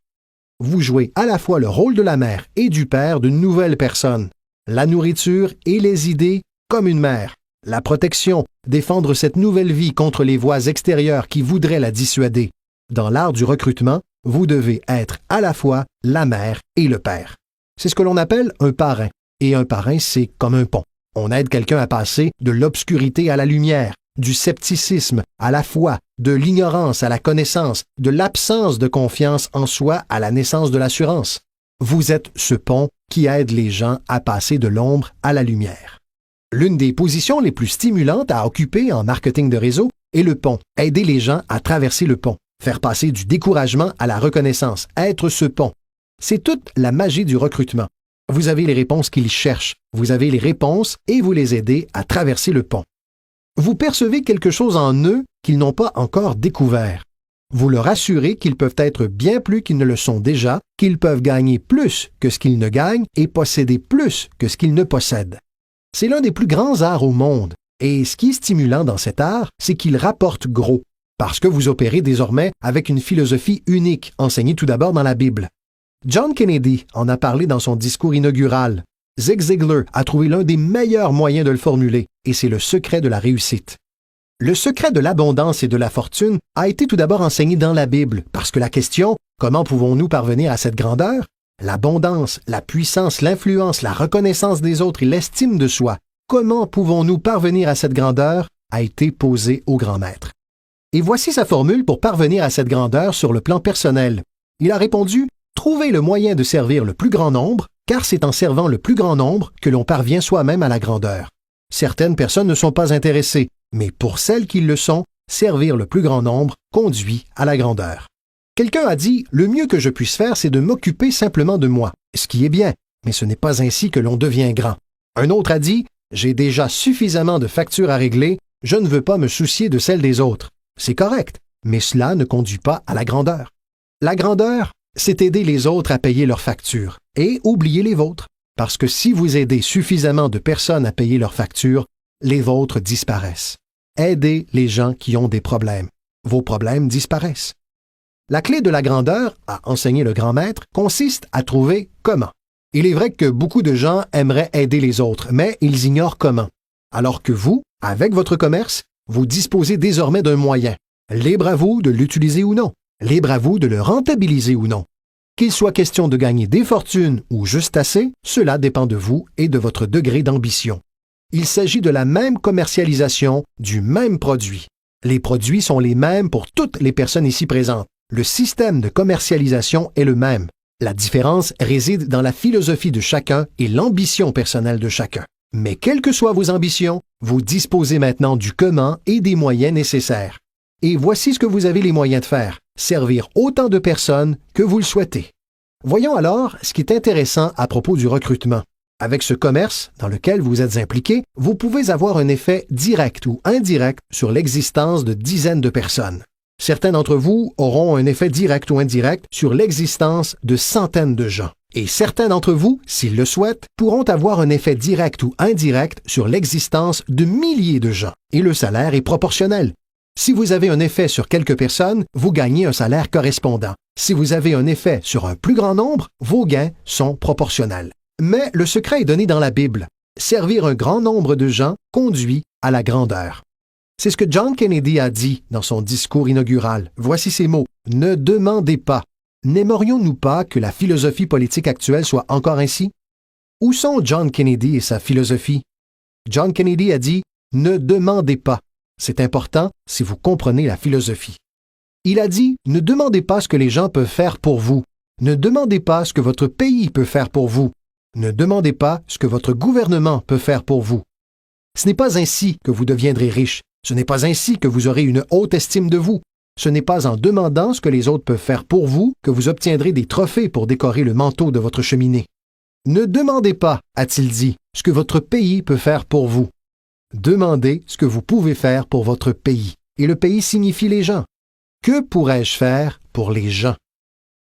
B: Vous jouez à la fois le rôle de la mère et du père d'une nouvelle personne. La nourriture et les idées comme une mère. La protection, défendre cette nouvelle vie contre les voix extérieures qui voudraient la dissuader. Dans l'art du recrutement, vous devez être à la fois la mère et le père. C'est ce que l'on appelle un parrain. Et un parrain, c'est comme un pont. On aide quelqu'un à passer de l'obscurité à la lumière, du scepticisme à la foi, de l'ignorance à la connaissance, de l'absence de confiance en soi à la naissance de l'assurance. Vous êtes ce pont qui aide les gens à passer de l'ombre à la lumière. L'une des positions les plus stimulantes à occuper en marketing de réseau est le pont. Aider les gens à traverser le pont, faire passer du découragement à la reconnaissance, être ce pont. C'est toute la magie du recrutement. Vous avez les réponses qu'ils cherchent, vous avez les réponses et vous les aidez à traverser le pont. Vous percevez quelque chose en eux qu'ils n'ont pas encore découvert. Vous leur assurez qu'ils peuvent être bien plus qu'ils ne le sont déjà, qu'ils peuvent gagner plus que ce qu'ils ne gagnent et posséder plus que ce qu'ils ne possèdent. C'est l'un des plus grands arts au monde, et ce qui est stimulant dans cet art, c'est qu'il rapporte gros, parce que vous opérez désormais avec une philosophie unique, enseignée tout d'abord dans la Bible. John Kennedy en a parlé dans son discours inaugural. Zig Ziglar a trouvé l'un des meilleurs moyens de le formuler, et c'est le secret de la réussite. Le secret de l'abondance et de la fortune a été tout d'abord enseigné dans la Bible, parce que la question « Comment pouvons-nous parvenir à cette grandeur ?» L'abondance, la puissance, l'influence, la reconnaissance des autres et l'estime de soi. Comment pouvons-nous parvenir à cette grandeur a été posée au grand maître. Et voici sa formule pour parvenir à cette grandeur sur le plan personnel. Il a répondu « Trouvez le moyen de servir le plus grand nombre, car c'est en servant le plus grand nombre que l'on parvient soi-même à la grandeur. » Certaines personnes ne sont pas intéressées, mais pour celles qui le sont, servir le plus grand nombre conduit à la grandeur. Quelqu'un a dit « Le mieux que je puisse faire, c'est de m'occuper simplement de moi », ce qui est bien, mais ce n'est pas ainsi que l'on devient grand. Un autre a dit « J'ai déjà suffisamment de factures à régler, je ne veux pas me soucier de celles des autres. » C'est correct, mais cela ne conduit pas à la grandeur. La grandeur, c'est aider les autres à payer leurs factures et oublier les vôtres. Parce que si vous aidez suffisamment de personnes à payer leurs factures, les vôtres disparaissent. Aidez les gens qui ont des problèmes. Vos problèmes disparaissent. La clé de la grandeur, a enseigné le grand maître, consiste à trouver comment. Il est vrai que beaucoup de gens aimeraient aider les autres, mais ils ignorent comment. Alors que vous, avec votre commerce, vous disposez désormais d'un moyen. Libre à vous de l'utiliser ou non. Libre à vous de le rentabiliser ou non. Qu'il soit question de gagner des fortunes ou juste assez, cela dépend de vous et de votre degré d'ambition. Il s'agit de la même commercialisation du même produit. Les produits sont les mêmes pour toutes les personnes ici présentes. Le système de commercialisation est le même. La différence réside dans la philosophie de chacun et l'ambition personnelle de chacun. Mais quelles que soient vos ambitions, vous disposez maintenant du comment et des moyens nécessaires. Et voici ce que vous avez les moyens de faire, servir autant de personnes que vous le souhaitez. Voyons alors ce qui est intéressant à propos du recrutement. Avec ce commerce dans lequel vous êtes impliqué, vous pouvez avoir un effet direct ou indirect sur l'existence de dizaines de personnes. Certains d'entre vous auront un effet direct ou indirect sur l'existence de centaines de gens. Et certains d'entre vous, s'ils le souhaitent, pourront avoir un effet direct ou indirect sur l'existence de milliers de gens. Et le salaire est proportionnel. Si vous avez un effet sur quelques personnes, vous gagnez un salaire correspondant. Si vous avez un effet sur un plus grand nombre, vos gains sont proportionnels. Mais le secret est donné dans la Bible. Servir un grand nombre de gens conduit à la grandeur. C'est ce que John Kennedy a dit dans son discours inaugural. Voici ces mots. « Ne demandez pas. » N'aimerions-nous pas que la philosophie politique actuelle soit encore ainsi? Où sont John Kennedy et sa philosophie? John Kennedy a dit « Ne demandez pas. » C'est important si vous comprenez la philosophie. Il a dit « Ne demandez pas ce que les gens peuvent faire pour vous. Ne demandez pas ce que votre pays peut faire pour vous. Ne demandez pas ce que votre gouvernement peut faire pour vous. Ce n'est pas ainsi que vous deviendrez riche. Ce n'est pas ainsi que vous aurez une haute estime de vous. Ce n'est pas en demandant ce que les autres peuvent faire pour vous que vous obtiendrez des trophées pour décorer le manteau de votre cheminée. Ne demandez pas, a-t-il dit, ce que votre pays peut faire pour vous. Demandez ce que vous pouvez faire pour votre pays. Et le pays signifie les gens. Que pourrais-je faire pour les gens?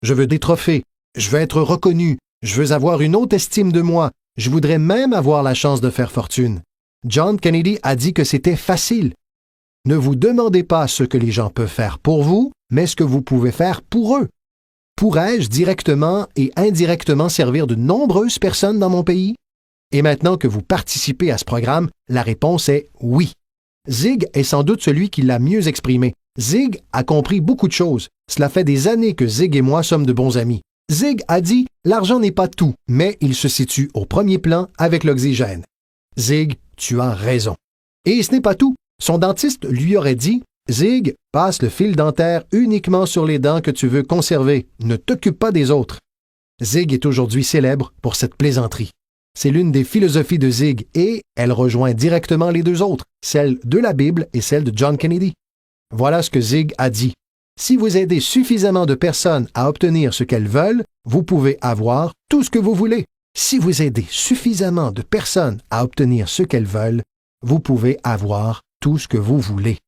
B: Je veux des trophées. Je veux être reconnu. Je veux avoir une haute estime de moi. Je voudrais même avoir la chance de faire fortune. John Kennedy a dit que c'était facile. Ne vous demandez pas ce que les gens peuvent faire pour vous, mais ce que vous pouvez faire pour eux. Pourrais-je directement et indirectement servir de nombreuses personnes dans mon pays? Et maintenant que vous participez à ce programme, la réponse est oui. Zig est sans doute celui qui l'a mieux exprimé. Zig a compris beaucoup de choses. Cela fait des années que Zig et moi sommes de bons amis. Zig a dit « L'argent n'est pas tout, mais il se situe au premier plan avec l'oxygène. » Zig, tu as raison. Et ce n'est pas tout. Son dentiste lui aurait dit « Zig, passe le fil dentaire uniquement sur les dents que tu veux conserver. Ne t'occupe pas des autres. » Zig est aujourd'hui célèbre pour cette plaisanterie. C'est l'une des philosophies de Zig et elle rejoint directement les deux autres, celle de la Bible et celle de John Kennedy. Voilà ce que Zig a dit. Si vous aidez suffisamment de personnes à obtenir ce qu'elles veulent, vous pouvez avoir tout ce que vous voulez. Si vous aidez suffisamment de personnes à obtenir ce qu'elles veulent, vous pouvez avoir tout ce que vous voulez.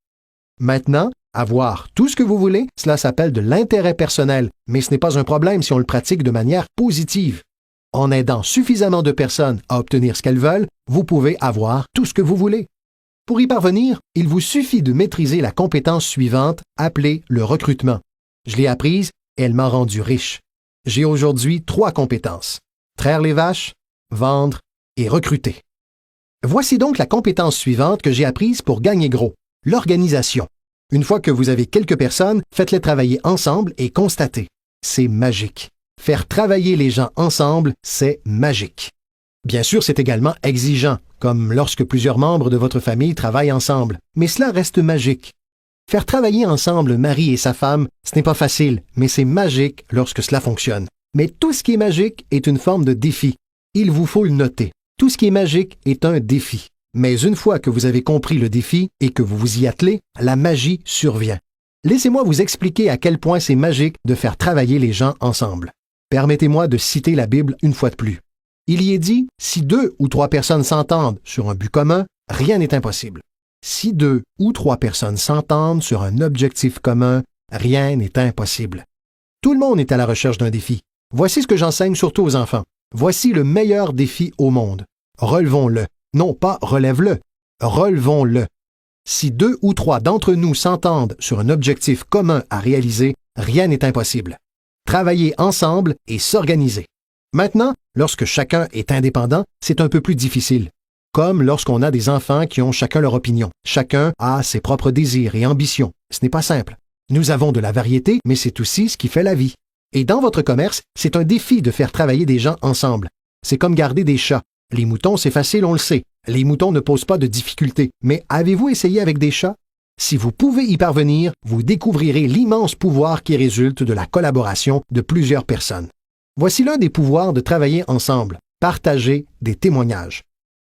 B: Maintenant, avoir tout ce que vous voulez, cela s'appelle de l'intérêt personnel, mais ce n'est pas un problème si on le pratique de manière positive. En aidant suffisamment de personnes à obtenir ce qu'elles veulent, vous pouvez avoir tout ce que vous voulez. Pour y parvenir, il vous suffit de maîtriser la compétence suivante, appelée le recrutement. Je l'ai apprise et elle m'a rendu riche. J'ai aujourd'hui 3 compétences. Traire les vaches, vendre et recruter. Voici donc la compétence suivante que j'ai apprise pour gagner gros, l'organisation. Une fois que vous avez quelques personnes, faites-les travailler ensemble et constatez. C'est magique. Faire travailler les gens ensemble, c'est magique. Bien sûr, c'est également exigeant, comme lorsque plusieurs membres de votre famille travaillent ensemble, mais cela reste magique. Faire travailler ensemble le mari et sa femme, ce n'est pas facile, mais c'est magique lorsque cela fonctionne. Mais tout ce qui est magique est une forme de défi. Il vous faut le noter. Tout ce qui est magique est un défi. Mais une fois que vous avez compris le défi et que vous vous y attelez, la magie survient. Laissez-moi vous expliquer à quel point c'est magique de faire travailler les gens ensemble. Permettez-moi de citer la Bible une fois de plus. Il y est dit, si 2 ou 3 personnes s'entendent sur un but commun, rien n'est impossible. Si 2 ou 3 personnes s'entendent sur un objectif commun, rien n'est impossible. Tout le monde est à la recherche d'un défi. Voici ce que j'enseigne surtout aux enfants. Voici le meilleur défi au monde. Relevons-le. Non pas relève-le. Relevons-le. Si 2 ou 3 d'entre nous s'entendent sur un objectif commun à réaliser, rien n'est impossible. Travailler ensemble et s'organiser. Maintenant, lorsque chacun est indépendant, c'est un peu plus difficile. Comme lorsqu'on a des enfants qui ont chacun leur opinion. Chacun a ses propres désirs et ambitions. Ce n'est pas simple. Nous avons de la variété, mais c'est aussi ce qui fait la vie. Et dans votre commerce, c'est un défi de faire travailler des gens ensemble. C'est comme garder des chats. Les moutons, c'est facile, on le sait. Les moutons ne posent pas de difficultés. Mais avez-vous essayé avec des chats? Si vous pouvez y parvenir, vous découvrirez l'immense pouvoir qui résulte de la collaboration de plusieurs personnes. Voici l'un des pouvoirs de travailler ensemble. Partager des témoignages.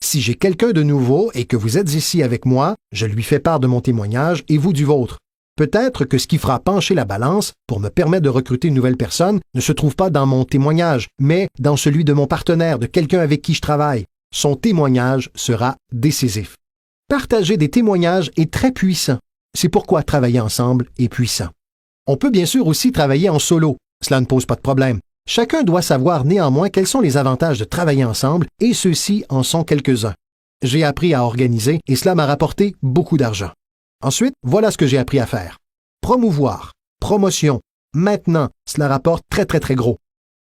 B: Si j'ai quelqu'un de nouveau et que vous êtes ici avec moi, je lui fais part de mon témoignage et vous du vôtre. Peut-être que ce qui fera pencher la balance pour me permettre de recruter une nouvelle personne ne se trouve pas dans mon témoignage, mais dans celui de mon partenaire, de quelqu'un avec qui je travaille. Son témoignage sera décisif. Partager des témoignages est très puissant. C'est pourquoi travailler ensemble est puissant. On peut bien sûr aussi travailler en solo. Cela ne pose pas de problème. Chacun doit savoir néanmoins quels sont les avantages de travailler ensemble et ceux-ci en sont quelques-uns. J'ai appris à organiser et cela m'a rapporté beaucoup d'argent. Ensuite, voilà ce que j'ai appris à faire. Promouvoir, promotion. Maintenant, cela rapporte très gros.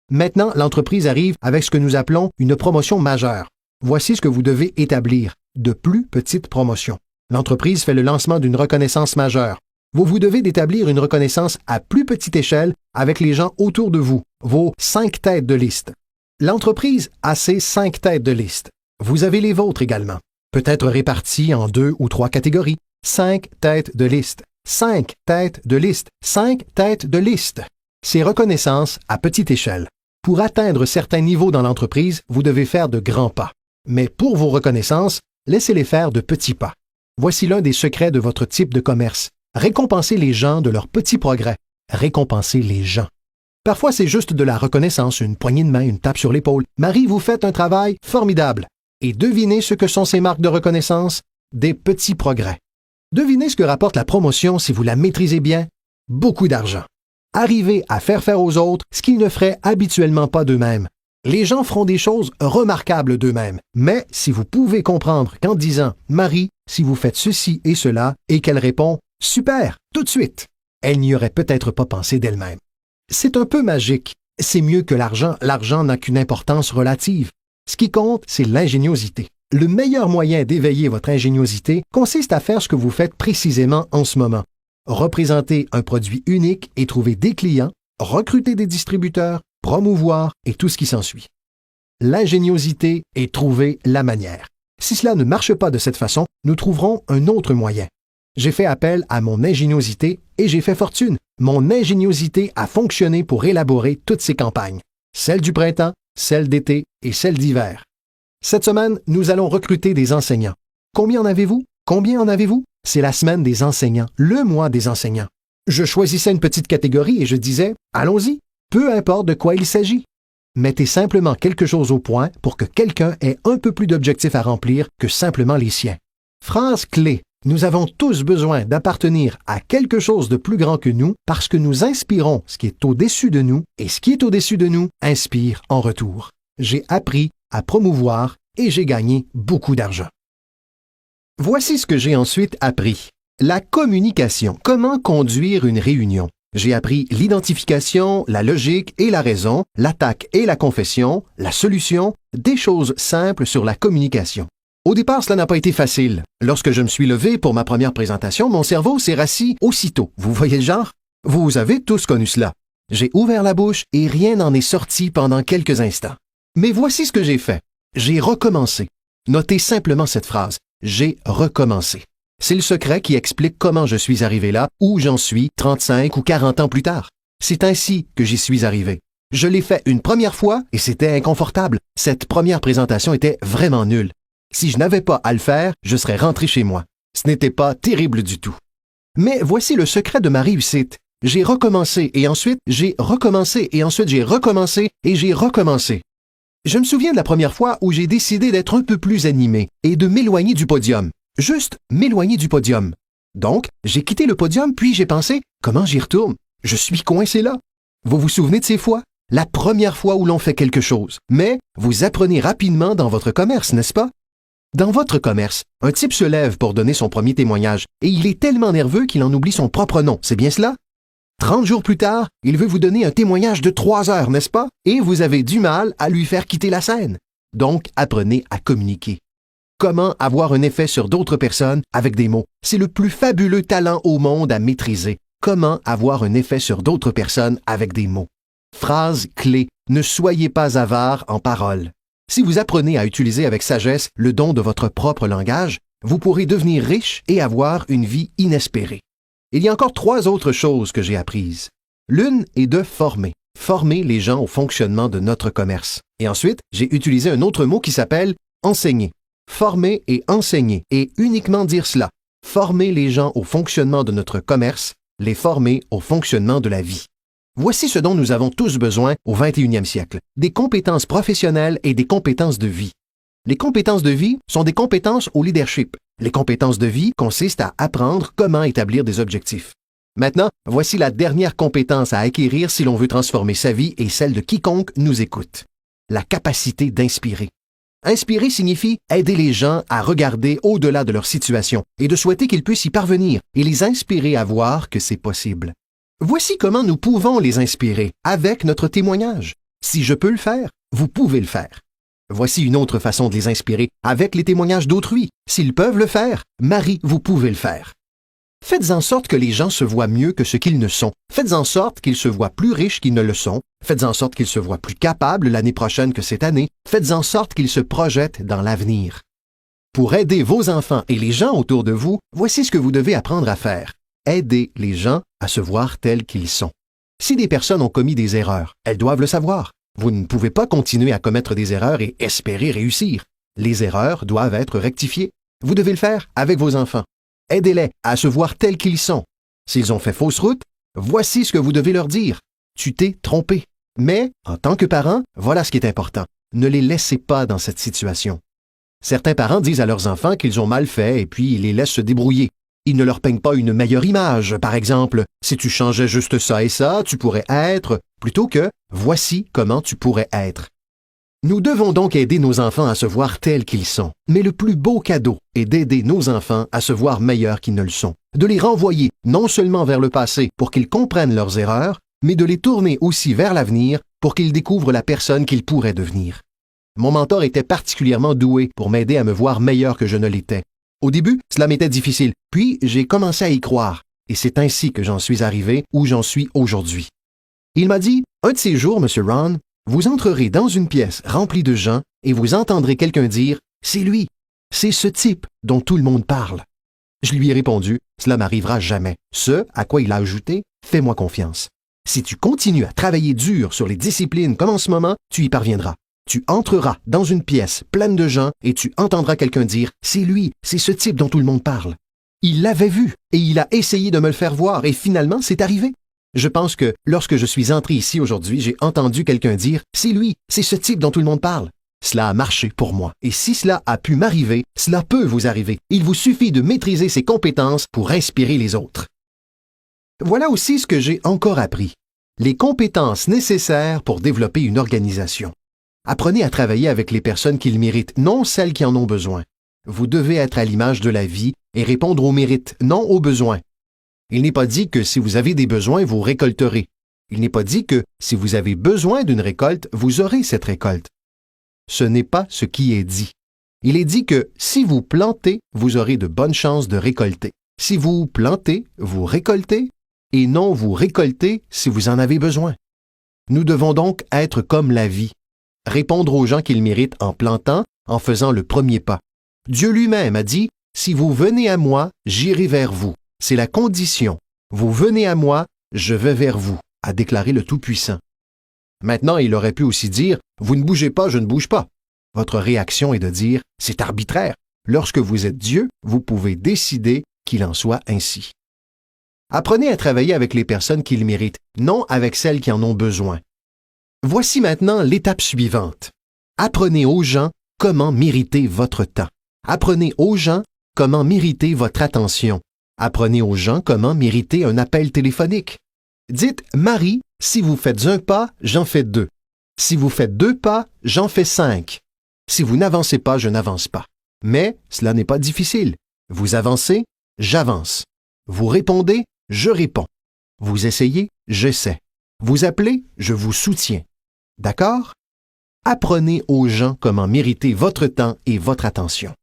B: Maintenant, l'entreprise arrive avec ce que nous appelons une promotion majeure. Voici ce que vous devez établir, de plus petites promotions. L'entreprise fait le lancement d'une reconnaissance majeure. Vous devez d'établir une reconnaissance à plus petite échelle avec les gens autour de vous, vos 5 têtes de liste. L'entreprise a ses 5 têtes de liste. Vous avez les vôtres également, peut-être répartis en 2 ou 3 catégories. 5 têtes de liste, 5 têtes de liste, 5 têtes de liste. C'est reconnaissance à petite échelle. Pour atteindre certains niveaux dans l'entreprise, vous devez faire de grands pas. Mais pour vos reconnaissances, laissez-les faire de petits pas. Voici l'un des secrets de votre type de commerce. Récompensez les gens de leurs petits progrès. Récompensez les gens. Parfois, c'est juste de la reconnaissance, une poignée de main, une tape sur l'épaule. Marie, vous faites un travail formidable. Et devinez ce que sont ces marques de reconnaissance? Des petits progrès. Devinez ce que rapporte la promotion si vous la maîtrisez bien? Beaucoup d'argent. Arrivez à faire aux autres ce qu'ils ne feraient habituellement pas d'eux-mêmes. Les gens feront des choses remarquables d'eux-mêmes. Mais si vous pouvez comprendre qu'en disant « Marie, si vous faites ceci et cela » et qu'elle répond « Super, tout de suite », elle n'y aurait peut-être pas pensé d'elle-même. C'est un peu magique. C'est mieux que l'argent. L'argent n'a qu'une importance relative. Ce qui compte, c'est l'ingéniosité. Le meilleur moyen d'éveiller votre ingéniosité consiste à faire ce que vous faites précisément en ce moment. Représenter un produit unique et trouver des clients, recruter des distributeurs, promouvoir et tout ce qui s'ensuit. L'ingéniosité est trouver la manière. Si cela ne marche pas de cette façon, nous trouverons un autre moyen. J'ai fait appel à mon ingéniosité et j'ai fait fortune. Mon ingéniosité a fonctionné pour élaborer toutes ces campagnes. Celle du printemps, celle d'été et celle d'hiver. Cette semaine, nous allons recruter des enseignants. Combien en avez-vous? Combien en avez-vous? C'est la semaine des enseignants, le mois des enseignants. Je choisissais une petite catégorie et je disais « Allons-y, peu importe de quoi il s'agit. » Mettez simplement quelque chose au point pour que quelqu'un ait un peu plus d'objectifs à remplir que simplement les siens. Phrase clé. Nous avons tous besoin d'appartenir à quelque chose de plus grand que nous parce que nous inspirons ce qui est au-dessus de nous et ce qui est au-dessus de nous inspire en retour. J'ai appris à promouvoir et j'ai gagné beaucoup d'argent. Voici ce que j'ai ensuite appris. La communication. Comment conduire une réunion? J'ai appris l'identification, la logique et la raison, l'attaque et la confession, la solution, des choses simples sur la communication. Au départ, cela n'a pas été facile. Lorsque je me suis levé pour ma première présentation, mon cerveau s'est rassis aussitôt. Vous voyez le genre? Vous avez tous connu cela. J'ai ouvert la bouche et rien n'en est sorti pendant quelques instants. Mais voici ce que j'ai fait. J'ai recommencé. Notez simplement cette phrase. J'ai recommencé. C'est le secret qui explique comment je suis arrivé là, où j'en suis 35 ou 40 ans plus tard. C'est ainsi que j'y suis arrivé. Je l'ai fait une première fois et c'était inconfortable. Cette première présentation était vraiment nulle. Si je n'avais pas à le faire, je serais rentré chez moi. Ce n'était pas terrible du tout. Mais voici le secret de ma réussite. J'ai recommencé et ensuite j'ai recommencé et ensuite j'ai recommencé et j'ai recommencé. Je me souviens de la première fois où j'ai décidé d'être un peu plus animé et de m'éloigner du podium. Juste m'éloigner du podium. Donc, j'ai quitté le podium puis j'ai pensé, comment j'y retourne? Je suis coincé là. Vous vous souvenez de ces fois? La première fois où l'on fait quelque chose. Mais vous apprenez rapidement dans votre commerce, n'est-ce pas? Dans votre commerce, un type se lève pour donner son premier témoignage et il est tellement nerveux qu'il en oublie son propre nom, c'est bien cela? 30 jours plus tard, il veut vous donner un témoignage de 3 heures, n'est-ce pas? Et vous avez du mal à lui faire quitter la scène. Donc, apprenez à communiquer. Comment avoir un effet sur d'autres personnes avec des mots? C'est le plus fabuleux talent au monde à maîtriser. Comment avoir un effet sur d'autres personnes avec des mots? Phrase clé. Ne soyez pas avare en paroles. Si vous apprenez à utiliser avec sagesse le don de votre propre langage, vous pourrez devenir riche et avoir une vie inespérée. Il y a encore 3 autres choses que j'ai apprises. L'une est de former. former les gens au fonctionnement de notre commerce. Et ensuite, j'ai utilisé un autre mot qui s'appelle enseigner. Former et enseigner, et uniquement dire cela. Former les gens au fonctionnement de notre commerce, les former au fonctionnement de la vie. Voici ce dont nous avons tous besoin au 21e siècle, des compétences professionnelles et des compétences de vie. Les compétences de vie sont des compétences au leadership. Les compétences de vie consistent à apprendre comment établir des objectifs. Maintenant, voici la dernière compétence à acquérir si l'on veut transformer sa vie et celle de quiconque nous écoute. La capacité d'inspirer. Inspirer signifie aider les gens à regarder au-delà de leur situation et de souhaiter qu'ils puissent y parvenir et les inspirer à voir que c'est possible. Voici comment nous pouvons les inspirer avec notre témoignage. Si je peux le faire, vous pouvez le faire. Voici une autre façon de les inspirer avec les témoignages d'autrui. S'ils peuvent le faire, Marie, vous pouvez le faire. Faites en sorte que les gens se voient mieux que ce qu'ils ne sont. Faites en sorte qu'ils se voient plus riches qu'ils ne le sont. Faites en sorte qu'ils se voient plus capables l'année prochaine que cette année. Faites en sorte qu'ils se projettent dans l'avenir. Pour aider vos enfants et les gens autour de vous, voici ce que vous devez apprendre à faire. Aider les gens à se voir tels qu'ils sont. Si des personnes ont commis des erreurs, elles doivent le savoir. Vous ne pouvez pas continuer à commettre des erreurs et espérer réussir. Les erreurs doivent être rectifiées. Vous devez le faire avec vos enfants. Aidez-les à se voir tels qu'ils sont. S'ils ont fait fausse route, voici ce que vous devez leur dire. Tu t'es trompé. Mais, en tant que parent, voilà ce qui est important. Ne les laissez pas dans cette situation. Certains parents disent à leurs enfants qu'ils ont mal fait et puis ils les laissent se débrouiller. Ils ne leur peignent pas une meilleure image. Par exemple, si tu changeais juste ça et ça, tu pourrais être, plutôt que voici comment tu pourrais être. Nous devons donc aider nos enfants à se voir tels qu'ils sont. Mais le plus beau cadeau est d'aider nos enfants à se voir meilleurs qu'ils ne le sont. De les renvoyer non seulement vers le passé pour qu'ils comprennent leurs erreurs, mais de les tourner aussi vers l'avenir pour qu'ils découvrent la personne qu'ils pourraient devenir. Mon mentor était particulièrement doué pour m'aider à me voir meilleur que je ne l'étais. Au début, cela m'était difficile, puis j'ai commencé à y croire, et c'est ainsi que j'en suis arrivé où j'en suis aujourd'hui. Il m'a dit, un de ces jours, M. Ron, vous entrerez dans une pièce remplie de gens et vous entendrez quelqu'un dire « C'est lui, c'est ce type dont tout le monde parle. » Je lui ai répondu « Cela m'arrivera jamais. » Ce à quoi il a ajouté « Fais-moi confiance. Si tu continues à travailler dur sur les disciplines comme en ce moment, tu y parviendras. Tu entreras dans une pièce pleine de gens et tu entendras quelqu'un dire « C'est lui, c'est ce type dont tout le monde parle. » Il l'avait vu et il a essayé de me le faire voir et finalement c'est arrivé. Je pense que lorsque je suis entré ici aujourd'hui, j'ai entendu quelqu'un dire « C'est lui, c'est ce type dont tout le monde parle. » Cela a marché pour moi. Et si cela a pu m'arriver, cela peut vous arriver. Il vous suffit de maîtriser ces compétences pour inspirer les autres. Voilà aussi ce que j'ai encore appris. Les compétences nécessaires pour développer une organisation. Apprenez à travailler avec les personnes qui le méritent, non celles qui en ont besoin. Vous devez être à l'image de la vie et répondre aux mérites, non aux besoins. Il n'est pas dit que si vous avez des besoins, vous récolterez. Il n'est pas dit que si vous avez besoin d'une récolte, vous aurez cette récolte. Ce n'est pas ce qui est dit. Il est dit que si vous plantez, vous aurez de bonnes chances de récolter. Si vous plantez, vous récoltez, et non vous récoltez si vous en avez besoin. Nous devons donc être comme la vie. Répondre aux gens qu'ils méritent en plantant, en faisant le premier pas. Dieu lui-même a dit « Si vous venez à moi, j'irai vers vous. » C'est la condition. Vous venez à moi, je vais vers vous, a déclaré le Tout-Puissant. Maintenant, il aurait pu aussi dire « Vous ne bougez pas, je ne bouge pas. » Votre réaction est de dire « C'est arbitraire. » Lorsque vous êtes Dieu, vous pouvez décider qu'il en soit ainsi. Apprenez à travailler avec les personnes qui le méritent, non avec celles qui en ont besoin. Voici maintenant l'étape suivante. Apprenez aux gens comment mériter votre temps. Apprenez aux gens comment mériter votre attention. Apprenez aux gens comment mériter un appel téléphonique. Dites « Marie, si vous faites un pas, j'en fais deux. Si vous faites deux pas, j'en fais 5. Si vous n'avancez pas, je n'avance pas. » Mais cela n'est pas difficile. Vous avancez, j'avance. Vous répondez, je réponds. Vous essayez, j'essaie. Vous appelez, je vous soutiens. D'accord? Apprenez aux gens comment mériter votre temps et votre attention.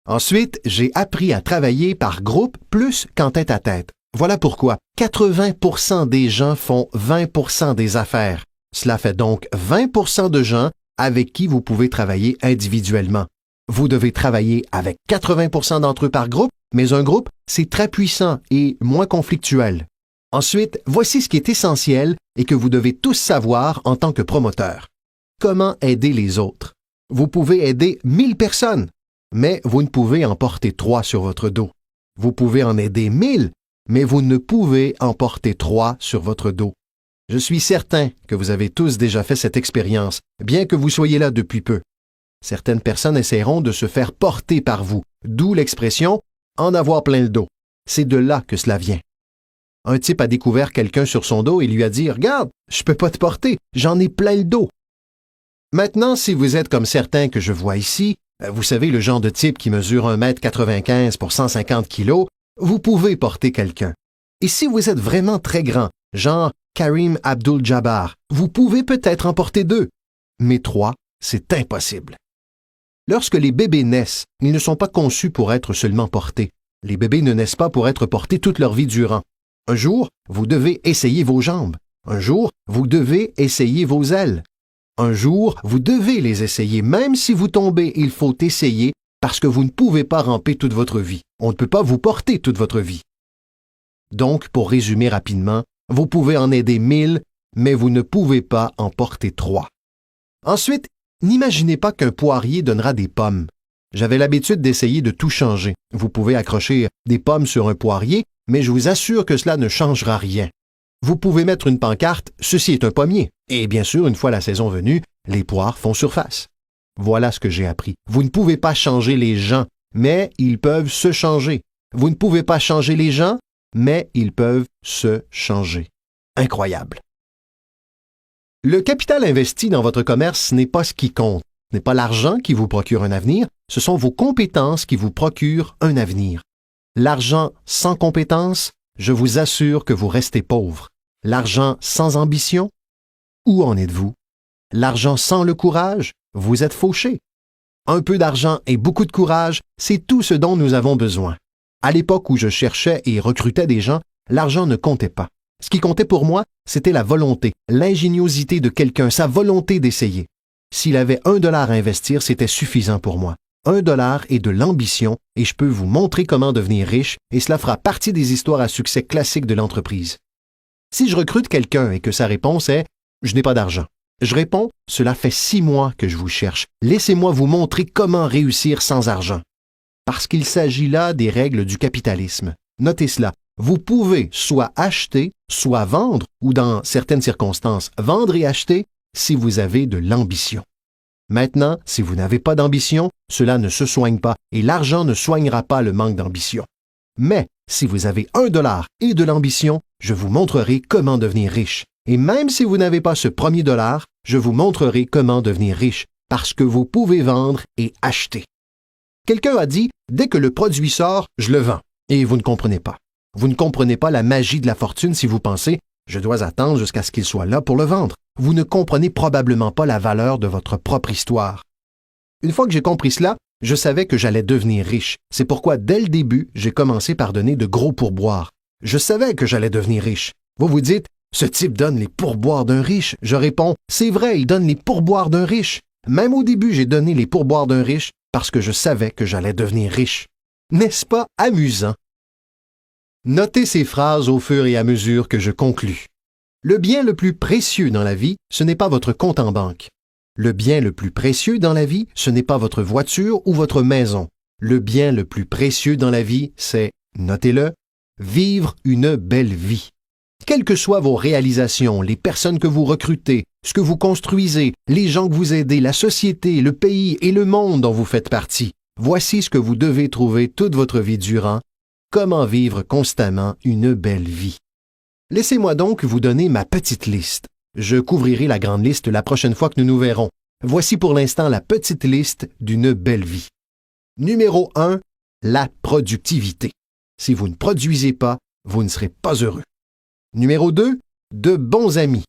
B: Ensuite, j'ai appris à travailler par groupe plus qu'en tête-à-tête. Voilà pourquoi 80% des gens font 20% des affaires. Cela fait donc 20% de gens avec qui vous pouvez travailler individuellement. Vous devez travailler avec 80% d'entre eux par groupe, mais un groupe, c'est très puissant et moins conflictuel. Ensuite, voici ce qui est essentiel et que vous devez tous savoir en tant que promoteur. Comment aider les autres? Vous pouvez aider 1000 personnes, mais vous ne pouvez en porter 3 sur votre dos. Vous pouvez en aider 1000, mais vous ne pouvez en porter 3 sur votre dos. Je suis certain que vous avez tous déjà fait cette expérience, bien que vous soyez là depuis peu. Certaines personnes essaieront de se faire porter par vous, d'où l'expression « en avoir plein le dos ». C'est de là que cela vient. Un type a découvert quelqu'un sur son dos et lui a dit « Regarde, je peux pas te porter, j'en ai plein le dos ». Maintenant, si vous êtes comme certains que je vois ici, vous savez le genre de type qui mesure 1,95 m pour 150 kg, vous pouvez porter quelqu'un. Et si vous êtes vraiment très grand, genre Karim Abdul-Jabbar, vous pouvez peut-être en porter 2. Mais 3, c'est impossible. Lorsque les bébés naissent, ils ne sont pas conçus pour être seulement portés. Les bébés ne naissent pas pour être portés toute leur vie durant. Un jour, vous devez essayer vos jambes. Un jour, vous devez essayer vos ailes. Un jour, vous devez les essayer. Même si vous tombez, il faut essayer parce que vous ne pouvez pas ramper toute votre vie. On ne peut pas vous porter toute votre vie. Donc, pour résumer rapidement, vous pouvez en aider 1000, mais vous ne pouvez pas en porter 3. Ensuite, n'imaginez pas qu'un poirier donnera des pommes. J'avais l'habitude d'essayer de tout changer. Vous pouvez accrocher des pommes sur un poirier, mais je vous assure que cela ne changera rien. Vous pouvez mettre une pancarte « Ceci est un pommier ». Et bien sûr, une fois la saison venue, les poires font surface. Voilà ce que j'ai appris. Vous ne pouvez pas changer les gens, mais ils peuvent se changer. Vous ne pouvez pas changer les gens, mais ils peuvent se changer. Incroyable. Le capital investi dans votre commerce n'est pas ce qui compte. Ce n'est pas l'argent qui vous procure un avenir, ce sont vos compétences qui vous procurent un avenir. L'argent sans compétences, je vous assure que vous restez pauvre. L'argent sans ambition, où en êtes-vous? L'argent sans le courage, vous êtes fauché. Un peu d'argent et beaucoup de courage, c'est tout ce dont nous avons besoin. À l'époque où je cherchais et recrutais des gens, l'argent ne comptait pas. Ce qui comptait pour moi, c'était la volonté, l'ingéniosité de quelqu'un, sa volonté d'essayer. S'il avait $1 à investir, c'était suffisant pour moi. $1 et de l'ambition, et je peux vous montrer comment devenir riche, et cela fera partie des histoires à succès classiques de l'entreprise. Si je recrute quelqu'un et que sa réponse est « Je n'ai pas d'argent », je réponds « Cela fait 6 mois que je vous cherche. Laissez-moi vous montrer comment réussir sans argent. » Parce qu'il s'agit là des règles du capitalisme. Notez cela. Vous pouvez soit acheter, soit vendre, ou dans certaines circonstances, vendre et acheter si vous avez de l'ambition. Maintenant, si vous n'avez pas d'ambition, cela ne se soigne pas et l'argent ne soignera pas le manque d'ambition. Mais si vous avez $1 et de l'ambition, je vous montrerai comment devenir riche. Et même si vous n'avez pas ce premier $, je vous montrerai comment devenir riche, parce que vous pouvez vendre et acheter. Quelqu'un a dit « Dès que le produit sort, je le vends ». Et vous ne comprenez pas. Vous ne comprenez pas la magie de la fortune si vous pensez « Je dois attendre jusqu'à ce qu'il soit là pour le vendre ». Vous ne comprenez probablement pas la valeur de votre propre histoire. Une fois que j'ai compris cela, je savais que j'allais devenir riche. C'est pourquoi, dès le début, j'ai commencé par donner de gros pourboires. Je savais que j'allais devenir riche. Vous vous dites « Ce type donne les pourboires d'un riche ». Je réponds « C'est vrai, il donne les pourboires d'un riche ». Même au début, j'ai donné les pourboires d'un riche parce que je savais que j'allais devenir riche. N'est-ce pas amusant? Notez ces phrases au fur et à mesure que je conclus. Le bien le plus précieux dans la vie, ce n'est pas votre compte en banque. Le bien le plus précieux dans la vie, ce n'est pas votre voiture ou votre maison. Le bien le plus précieux dans la vie, c'est, notez-le, vivre une belle vie. Quelles que soient vos réalisations, les personnes que vous recrutez, ce que vous construisez, les gens que vous aidez, la société, le pays et le monde dont vous faites partie, voici ce que vous devez trouver toute votre vie durant. Comment vivre constamment une belle vie. Laissez-moi donc vous donner ma petite liste. Je couvrirai la grande liste la prochaine fois que nous nous verrons. Voici pour l'instant la petite liste d'une belle vie. Numéro 1, la productivité. Si vous ne produisez pas, vous ne serez pas heureux. Numéro 2, de bons amis.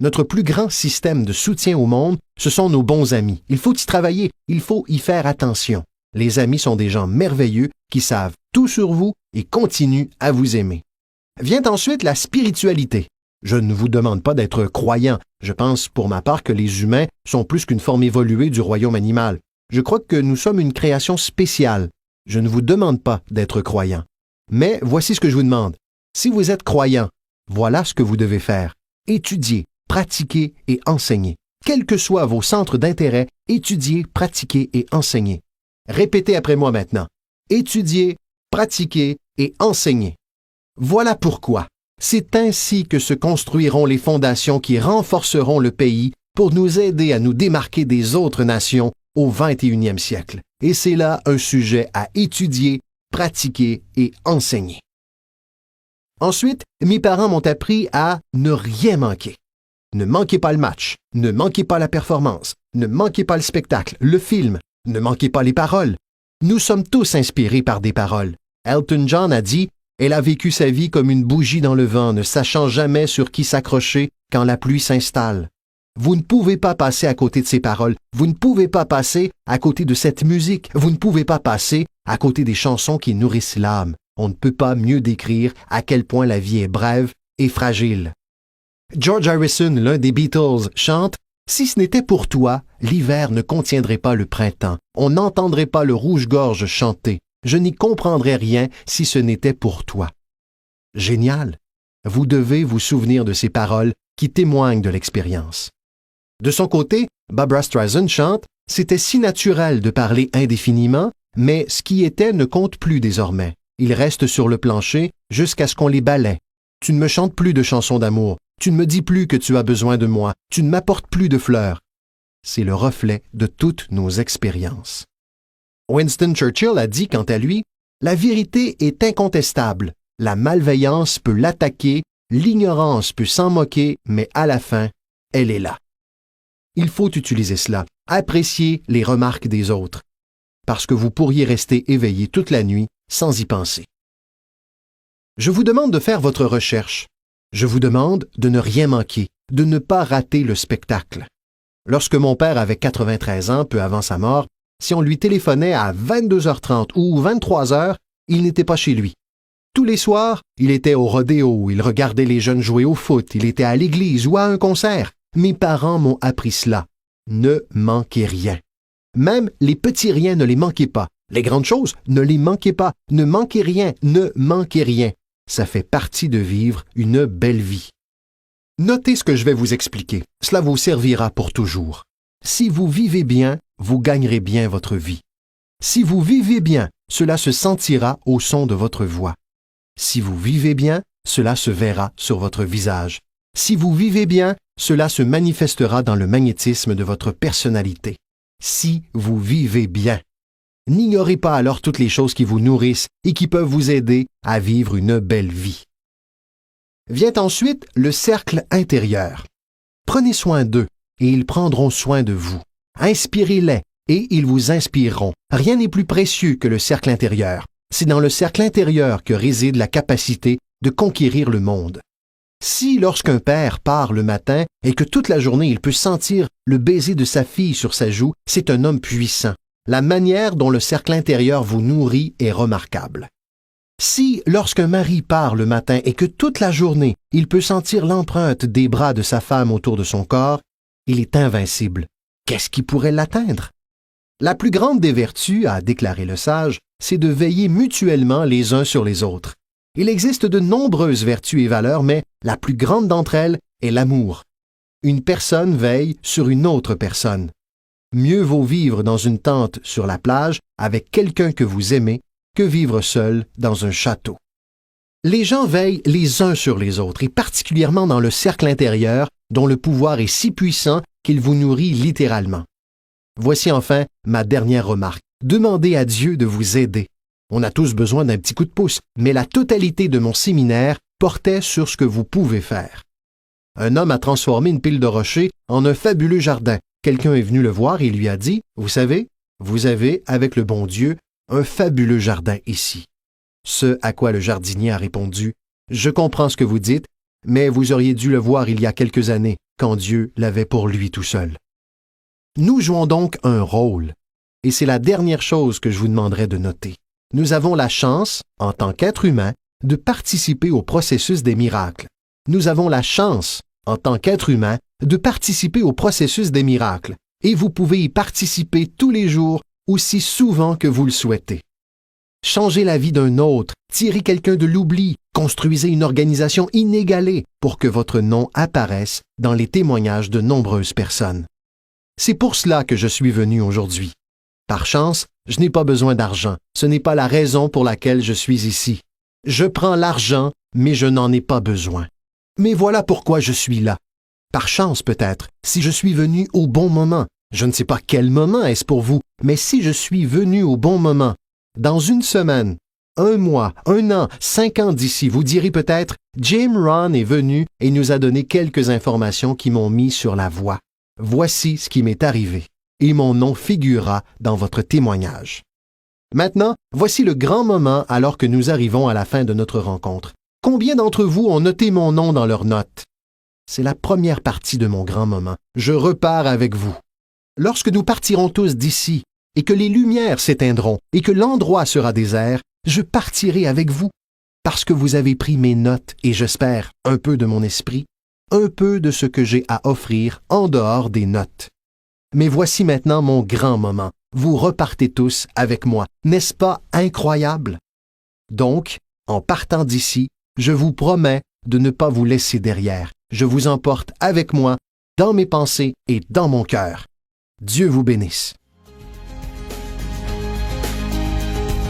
B: Notre plus grand système de soutien au monde, ce sont nos bons amis. Il faut y travailler, il faut y faire attention. Les amis sont des gens merveilleux qui savent tout sur vous et continuent à vous aimer. Vient ensuite la spiritualité. Je ne vous demande pas d'être croyant. Je pense pour ma part que les humains sont plus qu'une forme évoluée du royaume animal. Je crois que nous sommes une création spéciale. Je ne vous demande pas d'être croyant. Mais voici ce que je vous demande. Si vous êtes croyant, voilà ce que vous devez faire. Étudiez, pratiquez et enseignez. Quels que soient vos centres d'intérêt, étudiez, pratiquez et enseignez. Répétez après moi maintenant. Étudiez, pratiquez et enseignez. Voilà pourquoi. C'est ainsi que se construiront les fondations qui renforceront le pays pour nous aider à nous démarquer des autres nations au 21e siècle. Et c'est là un sujet à étudier, pratiquer et enseigner. Ensuite, mes parents m'ont appris à ne rien manquer. Ne manquez pas le match, ne manquez pas la performance, ne manquez pas le spectacle, le film, ne manquez pas les paroles. Nous sommes tous inspirés par des paroles. Elton John a dit « Elle a vécu sa vie comme une bougie dans le vent, ne sachant jamais sur qui s'accrocher quand la pluie s'installe. » Vous ne pouvez pas passer à côté de ces paroles, vous ne pouvez pas passer à côté de cette musique, vous ne pouvez pas passer à côté des chansons qui nourrissent l'âme. On ne peut pas mieux décrire à quel point la vie est brève et fragile. George Harrison, l'un des Beatles, chante « Si ce n'était pour toi, l'hiver ne contiendrait pas le printemps. On n'entendrait pas le rouge-gorge chanter. Je n'y comprendrais rien si ce n'était pour toi. » Génial! Vous devez vous souvenir de ces paroles qui témoignent de l'expérience. De son côté, Barbra Streisand chante « C'était si naturel de parler indéfiniment, mais ce qui était ne compte plus désormais. Ils restent sur le plancher jusqu'à ce qu'on les balaie. Tu ne me chantes plus de chansons d'amour. Tu ne me dis plus que tu as besoin de moi. Tu ne m'apportes plus de fleurs. » C'est le reflet de toutes nos expériences. Winston Churchill a dit, quant à lui, « La vérité est incontestable. La malveillance peut l'attaquer, l'ignorance peut s'en moquer, mais à la fin, elle est là. » Il faut utiliser cela, apprécier les remarques des autres, parce que vous pourriez rester éveillé toute la nuit sans y penser. Je vous demande de faire votre recherche. Je vous demande de ne rien manquer, de ne pas rater le spectacle. Lorsque mon père avait 93 ans, peu avant sa mort, si on lui téléphonait à 22h30 ou 23h, il n'était pas chez lui. Tous les soirs, il était au rodéo, il regardait les jeunes jouer au foot, il était à l'église ou à un concert. Mes parents m'ont appris cela. Ne manquez rien. Même les petits riens, ne les manquez pas. Les grandes choses, ne les manquez pas. Ne manquez rien, ne manquez rien. Ça fait partie de vivre une belle vie. Notez ce que je vais vous expliquer. Cela vous servira pour toujours. Si vous vivez bien, vous gagnerez bien votre vie. Si vous vivez bien, cela se sentira au son de votre voix. Si vous vivez bien, cela se verra sur votre visage. Si vous vivez bien, cela se manifestera dans le magnétisme de votre personnalité. Si vous vivez bien. N'ignorez pas alors toutes les choses qui vous nourrissent et qui peuvent vous aider à vivre une belle vie. Vient ensuite le cercle intérieur. Prenez soin d'eux et ils prendront soin de vous. Inspirez-les et ils vous inspireront. Rien n'est plus précieux que le cercle intérieur. C'est dans le cercle intérieur que réside la capacité de conquérir le monde. Si, lorsqu'un père part le matin et que toute la journée il peut sentir le baiser de sa fille sur sa joue, c'est un homme puissant. La manière dont le cercle intérieur vous nourrit est remarquable. Si, lorsqu'un mari part le matin et que toute la journée il peut sentir l'empreinte des bras de sa femme autour de son corps, il est invincible. Qu'est-ce qui pourrait l'atteindre? La plus grande des vertus, a déclaré le sage, c'est de veiller mutuellement les uns sur les autres. Il existe de nombreuses vertus et valeurs, mais la plus grande d'entre elles est l'amour. Une personne veille sur une autre personne. Mieux vaut vivre dans une tente sur la plage avec quelqu'un que vous aimez que vivre seul dans un château. Les gens veillent les uns sur les autres, et particulièrement dans le cercle intérieur, dont le pouvoir est si puissant qu'il vous nourrit littéralement. Voici enfin ma dernière remarque. Demandez à Dieu de vous aider. On a tous besoin d'un petit coup de pouce, mais la totalité de mon séminaire portait sur ce que vous pouvez faire. Un homme a transformé une pile de rochers en un fabuleux jardin. Quelqu'un est venu le voir et lui a dit « Vous savez, vous avez, avec le bon Dieu, un fabuleux jardin ici. » Ce à quoi le jardinier a répondu « Je comprends ce que vous dites, mais vous auriez dû le voir il y a quelques années, quand Dieu l'avait pour lui tout seul. » Nous jouons donc un rôle, et c'est la dernière chose que je vous demanderai de noter. Nous avons la chance, en tant qu'être humain, de participer au processus des miracles. Nous avons la chance, en tant qu'être humain, de participer au processus des miracles, et vous pouvez y participer tous les jours, aussi souvent que vous le souhaitez. changez la vie d'un autre, tirez quelqu'un de l'oubli, construisez une organisation inégalée pour que votre nom apparaisse dans les témoignages de nombreuses personnes. C'est pour cela que je suis venu aujourd'hui. Par chance, je n'ai pas besoin d'argent. Ce n'est pas la raison pour laquelle je suis ici. Je prends l'argent, mais je n'en ai pas besoin. Mais voilà pourquoi je suis là. Par chance peut-être, si je suis venu au bon moment. Je ne sais pas quel moment est-ce pour vous, mais si je suis venu au bon moment, dans une semaine, 1 mois, 1 an, 5 ans d'ici, vous direz peut-être « Jim Rohn est venu et nous a donné quelques informations qui m'ont mis sur la voie. Voici ce qui m'est arrivé. » Et mon nom figurera dans votre témoignage. Maintenant, voici le grand moment alors que nous arrivons à la fin de notre rencontre. Combien d'entre vous ont noté mon nom dans leurs notes? C'est la première partie de mon grand moment. Je repars avec vous. Lorsque nous partirons tous d'ici, et que les lumières s'éteindront, et que l'endroit sera désert, je partirai avec vous, parce que vous avez pris mes notes et j'espère un peu de mon esprit, un peu de ce que j'ai à offrir en dehors des notes. Mais voici maintenant mon grand moment. Vous repartez tous avec moi. N'est-ce pas incroyable? Donc, en partant d'ici, je vous promets de ne pas vous laisser derrière. Je vous emporte avec moi, dans mes pensées et dans mon cœur. Dieu vous bénisse.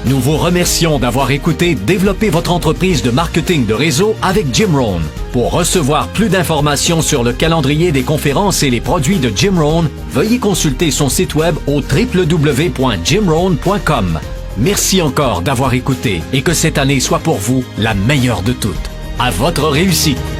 A: Nous vous remercions d'avoir écouté Développer votre entreprise de marketing de réseau avec Jim Rohn. Pour recevoir plus d'informations sur le calendrier des conférences et les produits de Jim Rohn, veuillez consulter son site web au www.jimrohn.com. Merci encore d'avoir écouté et que cette année soit pour vous la meilleure de toutes. À votre réussite!